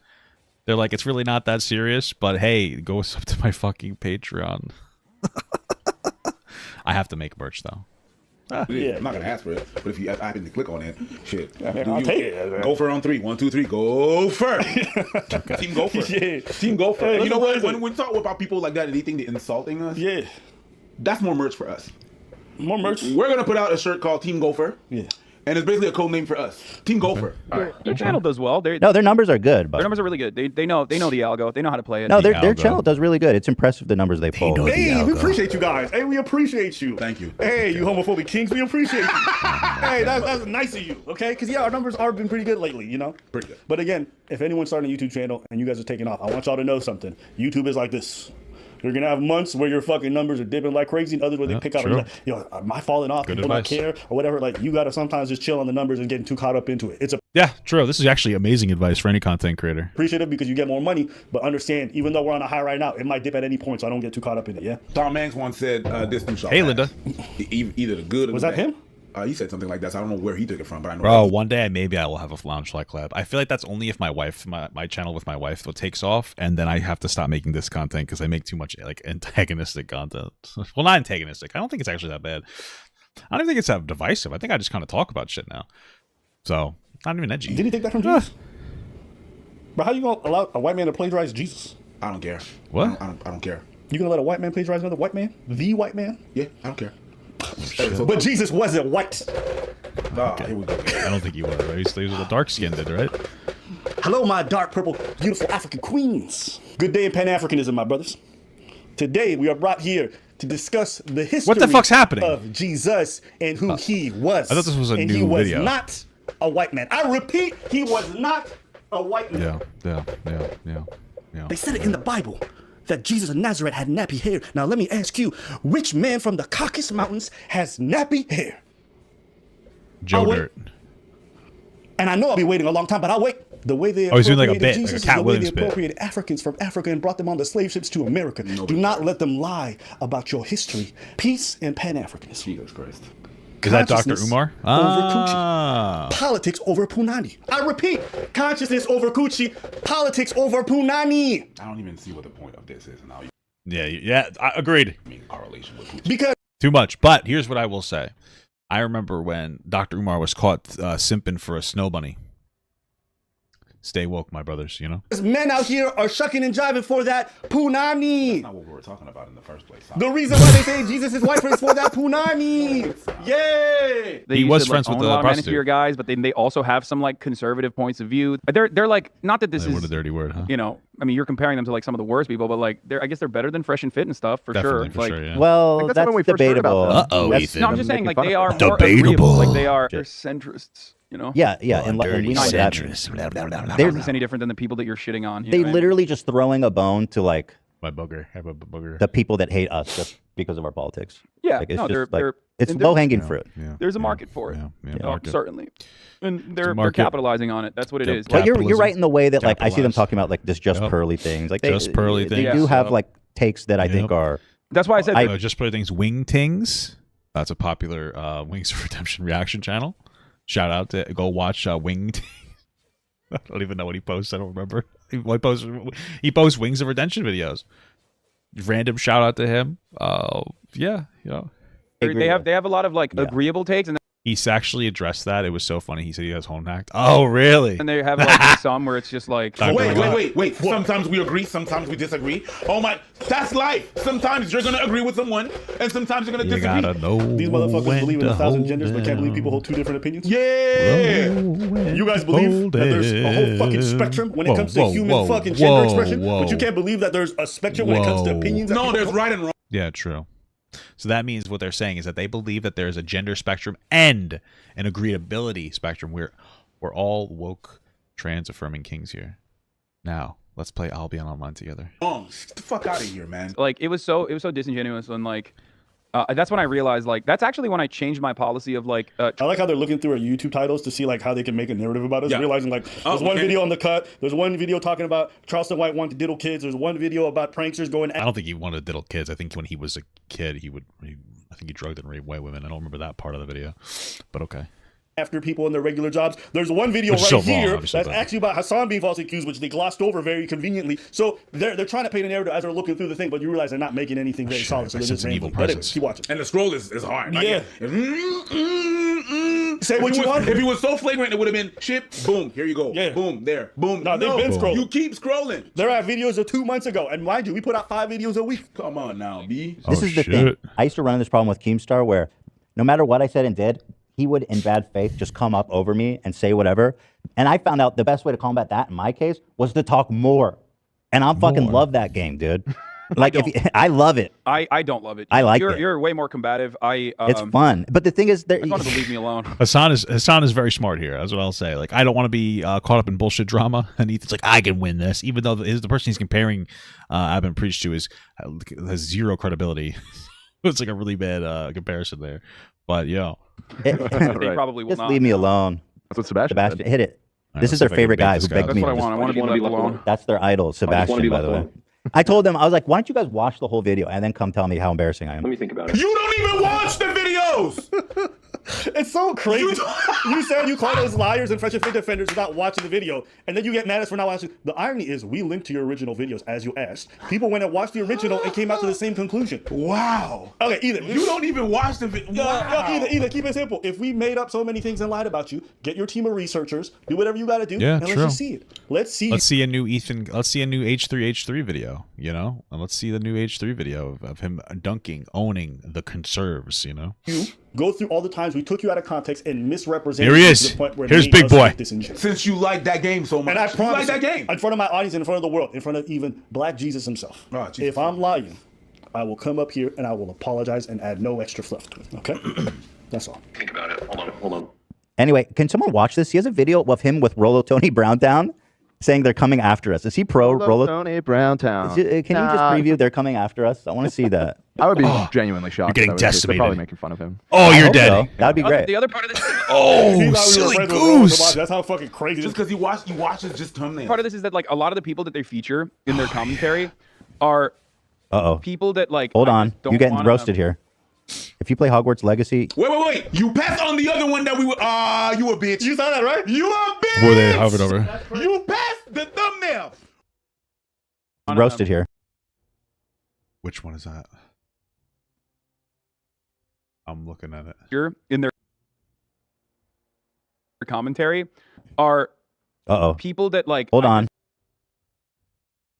They're like, it's really not that serious, but hey, go sub to my fucking Patreon. I have to make merch though. Yeah, I'm not gonna ask for it, but if you happen to click on it, shit, I'll take it. Gopher on 3, 1, 2, 3, Gopher. Team Gopher. Yeah, Team Gopher. Hey, you know what? When we talk about people like that and they think they're insulting us, yeah, that's more merch for us. More merch. We're gonna put out a shirt called Team Gopher. Yeah. And it's basically a code name for us, Team Gopher. Their channel does well. No, their numbers are good, but their numbers are really good. They know the algo. They know how to play it. no, their channel does really good. It's impressive the numbers they pull. Hey, we appreciate you guys. Hey, we appreciate you. Thank you. Hey, you homophobic kings, we appreciate you. Hey, that's nice of you. Okay, because yeah, our numbers are been pretty good lately. You know, pretty good. But again, if anyone's starting a YouTube channel and you guys are taking off, I want y'all to know something. YouTube is like this. You're gonna have months where your fucking numbers are dipping like crazy, and others where they pick up and like, yo, am I falling off? People don't care or whatever. Like, you gotta sometimes just chill on the numbers and getting too caught up into it. It's true. This is actually amazing advice for any content creator. Appreciative because you get more money, but understand, even though we're on a high right now, it might dip at any point, so I don't get too caught up in it. Yeah. Tom Hanks once said, "This too shall Hey, pass." Linda. Either the good or was the that bad. him? He said something like that. So I don't know where he took it from, but I know. Bro, one day maybe I will have a Lounge Light collab. I feel like that's only if my wife, my channel with my wife, takes off, and then I have to stop making this content because I make too much like antagonistic content. Well, not antagonistic. I don't think it's actually that bad. I don't even think it's that divisive. I think I just kind of talk about shit now. So not even edgy. Did he take that from Jesus? But how you gonna allow a white man to plagiarize Jesus? I don't care. What? I don't care. You gonna let a white man plagiarize another white man? The white man? Yeah, I don't care. But Jesus wasn't white. Here we go. I don't think he was. Right? He was a dark skinned, right? Hello, my dark purple, beautiful African queens. Good day in Pan-Africanism, my brothers. Today we are brought here to discuss the history. What the fuck's happening? Of Jesus and who he was. I thought this was a and new he was video. not a white man. I repeat, he was not a white man. Yeah. They said it in the Bible that Jesus of Nazareth had nappy hair. Now let me ask you, which man from the Caucasus Mountains has nappy hair? Joe Dirt. And I know I'll be waiting a long time, but I'll wait. The way they he's doing like a appropriated bit, Jesus like a is Cat the way Williams they bit. appropriated Africans from Africa and brought them on the slave ships to America. Do not let them lie about your history. Peace and Pan-Africanism. Jesus Christ. Is that Dr. Consciousness Umar? Over Coochie. Politics over Punani. I repeat, consciousness over Coochie, politics over Punani. I don't even see what the point of this is now. Yeah, I agreed. I mean, our relation with Coochie. Because too much. But here's what I will say. I remember when Dr. Umar was caught simping for a snow bunny. Stay woke, my brothers, you know? men out here are shucking and jiving for that Punani. That's not what we were talking about in the first place. The reason why they say Jesus is white is for that Punani. Yay! They He used was to, friends like, with own a the lot of prostitute. manosphere guys, but then they also have some like conservative points of view. They're like, not that this What a is, dirty word, huh? you know, I mean, you're comparing them to like some of the worst people, but like I guess they're better than Fresh and Fit and stuff for Definitely, sure. for like, sure, yeah. Well, like, that's when we first heard debatable. about them. That's- Ethan. No, I'm just saying, like they are more Debatable. agreeable. Like they are they're centrists. You know? Yeah, and we know what that means. They're not any different than the people that you're shitting on. You They know what I mean? literally just throwing a bone to like My booger. Have a booger. the people that hate us just because of our politics. Yeah, Like, it's no, just they're it's and they're- low hanging fruit. Yeah, There's a market for it. market. Certainly, and they're market. capitalizing on it. That's what it is. But you're Capitalism. right in the way that like I see them Capitalize. talking about like just Yep. pearly things. Like Just pearly they things. do have Yep. like takes that I think are. That's why I said just put things wing tings. That's a popular Wings of Redemption reaction channel. Shout out to go watch Wing Tings. I don't even know what he posts. I don't remember. He posts Wings of Redemption videos. Random shout out to him. Yeah, you know. they have a lot of like agreeable takes, and he's actually addressed that. It was so funny. He said he has home hacked. Oh, really? and they have like some where it's just like wait. Sometimes we agree, sometimes we disagree. Oh my, that's life. Sometimes you're gonna agree with someone, and sometimes you're gonna disagree. Gotta know these motherfuckers believe in 1,000 genders, but can't believe people hold 2 different opinions. Yeah. You guys believe that there's a whole fucking spectrum when it comes to human fucking gender expression, but you can't believe that there's a spectrum when it comes to opinions. No, there's right and wrong. Yeah, true. So that means what they're saying is that they believe that there's a gender spectrum and an agreeability spectrum. We're all woke, trans affirming kings here. Now let's play I'll Be on Online together. Oh, get the fuck out of here, man! Like it was so disingenuous when like. That's when I realized, like, that's actually when I changed my policy of, like... I like how they're looking through our YouTube titles to see, like, how they can make a narrative about us. Realizing, like, there's one video on the cut. There's one video talking about Charleston White wanting to diddle kids. There's one video about pranksters going... I don't think he wanted to diddle kids. I think when he was a kid, I think he drugged and raped white women. I don't remember that part of the video. But okay. After people in their regular jobs. There's one video here that's actually about Hasan being falsely accused, which they glossed over very conveniently. So they're trying to paint a narrative as they're looking through the thing, but you realize they're not making anything very solid. So they're just evil presence. Keep watching. And the scroll is hard. Yeah. Say what you want. If it was so flagrant, it would have been chip, boom, here you go. Yeah. Boom, there, boom. No, they've been scrolling. You keep scrolling. There are videos of 2 months ago, and mind you, we put out 5 videos a week. Come on now, B. This is the thing. I used to run into this problem with Keemstar where no matter what I said and did, he would, in bad faith, just come up over me and say whatever. And I found out the best way to combat that in my case was to talk more. And I fucking love that game, dude. Like, I love it. I don't love it. I like it. it. You're way more combative. It's fun. But the thing is, I just want to leave me alone. Hasan is very smart here. That's what I'll say. Like, I don't want to be caught up in bullshit drama. And Ethan's like, I can win this, even though the person he's comparing, I've been preached to, has zero credibility. It's like a really bad comparison there. But they probably will just not. leave me alone. That's what Sebastian hit it. Right, this is their favorite guy who begged me. That's what I want. I want to be left alone. That's their idol, Sebastian, by the way. I told them, I was like, why don't you guys watch the whole video and then come tell me how embarrassing I am? Let me think about it. You don't even watch the videos! It's so crazy. You said you called us liars and French and Fit defenders without watching the video, and then you get mad at us for not watching. The irony is we linked to your original videos as you asked. People went and watched the original and came out to the same conclusion. Wow. Okay, either you don't even watch the video. Wow. Either keep it simple. If we made up so many things and lied about you, get your team of researchers, do whatever you got to do, and let's just see it. Let's see a new Ethan. Let's see a new H3 video. And let's see the new H3 video of him dunking, owning the conserves. You go through all the times we took you out of context and misrepresented. Here he is. To the point where Here's Big Boy. Since you like that game so much, and I promise you like that game in front of my audience, in front of the world, in front of even Black Jesus himself. Oh, Jesus. If I'm lying, I will come up here and I will apologize and add no extra fluff to it. Okay, that's all. Think about it. Hold on. Anyway, can someone watch this? He has a video of him with Rolo Tony Browntown saying they're coming after us. Is he pro Rolo Tony Browntown? Can you just preview they're coming after us? I want to see that. I would be genuinely shocked. You're getting decimated. They're probably making fun of him. Oh, you're dead. So. That'd be great. The other part of this. Silly goose. That's how fucking crazy. Just because he watches just thumbnails. Part of this is that like a lot of the people that they feature in their commentary are people that like. Hold on, you're getting roasted here. If you play Hogwarts Legacy. Wait. You passed on the other one that we were. You a bitch. You saw that, right? You a bitch. Were they hovered over? You passed the thumbnail. Roasted here. Which one is that? I'm looking at it. You're in their commentary are people that like. Hold on.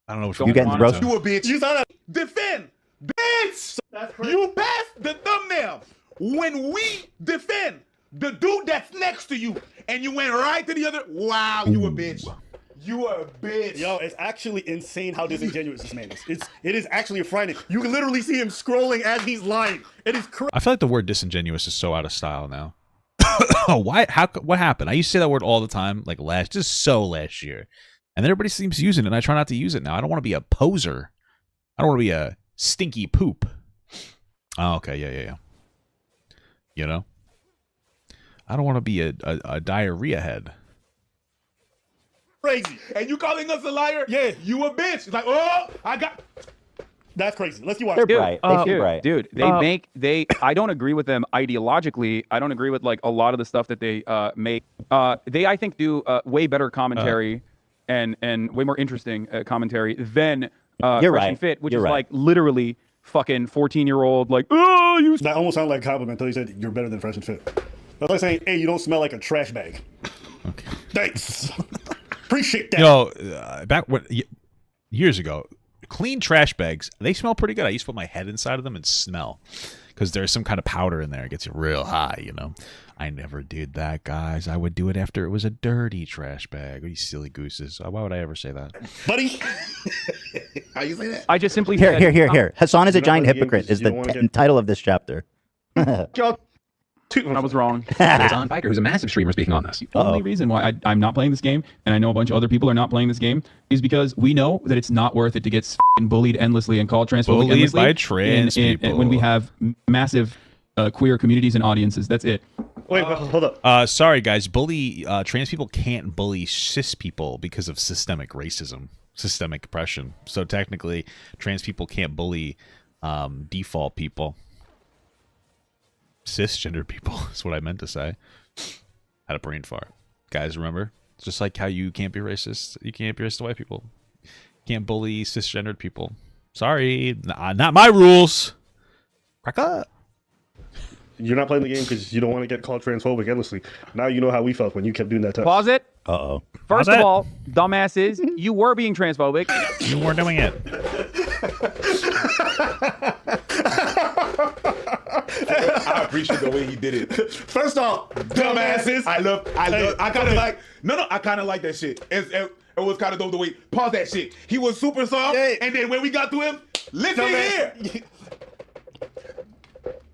I don't know which one. You getting roasted? You a bitch. You saw that. Defend. Bitch. You passed the thumbnail. When we defend the dude that's next to you and you went right to the other. Wow, you a bitch. You are a bitch. Yo, it's actually insane how disingenuous this man is. It is actually frightening. You can literally see him scrolling as he's lying. It is crazy. I feel like the word disingenuous is so out of style now. Why? What happened? I used to say that word all the time, like last year. And then everybody seems to use it, and I try not to use it now. I don't want to be a poser. I don't want to be a stinky poop. Oh, okay, yeah. I don't want to be a diarrhea head. Crazy. And you calling us a liar? Yeah. You a bitch. It's like, oh, I got. That's crazy. Let's see why. They're bright. They seem bright. Dude, I don't agree with them ideologically. I don't agree with like a lot of the stuff that they make. They, I think, do way better commentary and way more interesting commentary than Fresh and Fit, which is like literally fucking 14-year-old like, oh, you. That almost sounded like a compliment until you said you're better than Fresh and Fit. That's like saying, hey, you don't smell like a trash bag. Okay. Thanks. Appreciate that. You know, back years ago, clean trash bags, they smell pretty good. I used to put my head inside of them and smell because there's some kind of powder in there. It gets you real high, you know. I never did that, guys. I would do it after it was a dirty trash bag. You silly gooses. Why would I ever say that? Buddy. How you say that? I just simply Here. Hassan is a giant hypocrite is the title of this chapter. I was wrong. Hasan Biker, who's a massive streamer, speaking on this. The only reason why I'm not playing this game, and I know a bunch of other people are not playing this game, is because we know that it's not worth it to get bullied endlessly and called transphobic bullied by trans people when we have massive queer communities and audiences. That's it. Wait, hold up. Sorry, guys. Trans people can't bully cis people because of systemic racism, systemic oppression. So technically, trans people can't bully default people. Cisgender people is what I meant to say. Had a brain fart. Guys, remember? It's just like how you can't be racist. You can't be racist to white people. You can't bully cisgendered people. Sorry. Not my rules. Crack up. You're not playing the game because you don't want to get called transphobic endlessly. Now you know how we felt when you kept doing that. Pause it. Uh-oh. First of all, dumbasses, you were being transphobic. You weren't doing it. I appreciate the way he did it. First off, dumbasses. I kind of like. No, I kind of like that shit. It was kind of dope the way. Pause that shit. He was super soft, and then when we got to him, listen here.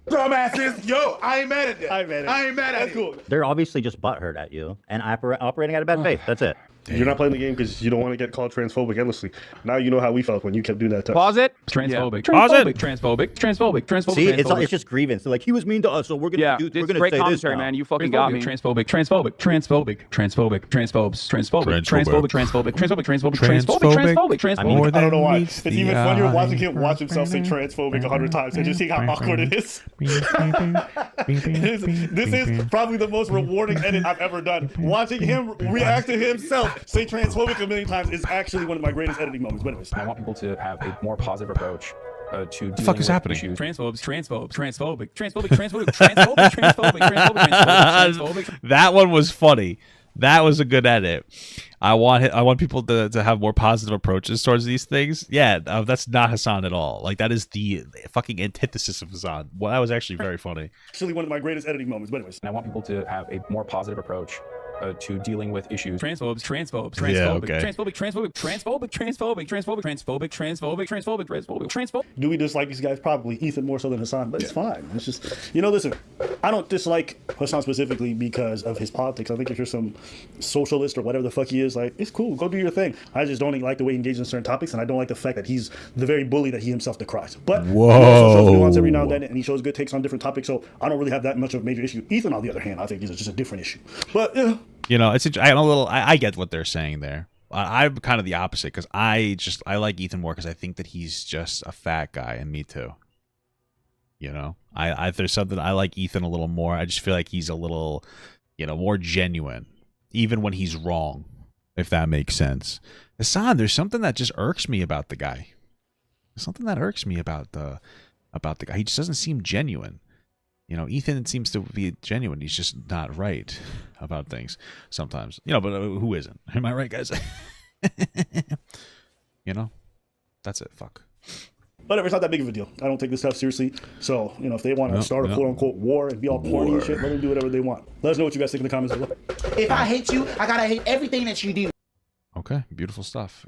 Dumbasses, yo, I ain't mad at that. I ain't mad at it. Cool. They're obviously just butthurt at you and operating out of bad faith. That's it. Damn. You're not playing the game because you don't want to get called transphobic endlessly. Now you know how we felt when you kept doing that. Pause it. Transphobic. Yeah. Transphobic. See, it's just grievance. They're like, he was mean to us, so we're gonna do. We're gonna great say commentary, this now. man. You fucking got me. Transphobic. I don't know why. It's even funnier watching him watch himself say transphobic 100 times and just seeing how awkward it is. This is probably the most rewarding edit I've ever done. Watching him react to himself say transphobic a million times is actually one of my greatest editing moments. But anyways, I want people to have a more positive approach to the fuck is happening? Transphobic. That one was funny. That was a good edit. I want people to have more positive approaches towards these things. Yeah, that's not Hasan at all. Like, that is the fucking antithesis of Hasan. Well, that was actually very funny. Actually one of my greatest editing moments. But anyways, I want people to have a more positive approach to dealing with issues. Transphobic. Do we dislike these guys? Probably. Ethan more so than Hasan, but it's fine. It's just, listen, I don't dislike Hasan specifically because of his politics. I think if you're some socialist or whatever the fuck he is, like, it's cool, go do your thing. I just don't like the way he engages in certain topics, and I don't like the fact that he's the very bully that he himself decries. But he also shows nuance every now and then, and he shows good takes on different topics, so I don't really have that much of a major issue. Ethan, on the other hand, I think is just a different issue. But I get what they're saying there. I'm kind of the opposite because I like Ethan more because I think that he's just a fat guy, and me too. There's something I like Ethan a little more. I just feel like he's a little, more genuine, even when he's wrong, if that makes sense. Hasan, there's something that just irks me about the guy. There's something that irks me about the guy. He just doesn't seem genuine. Ethan seems to be genuine. He's just not right about things sometimes. But who isn't? Am I right, guys? That's it. Fuck. Whatever, it's not that big of a deal. I don't take this stuff seriously. So, if they want to start a quote-unquote war and be all corny and shit, let them do whatever they want. Let us know what you guys think in the comments below. If I hate you, I gotta hate everything that you do. Okay, beautiful stuff.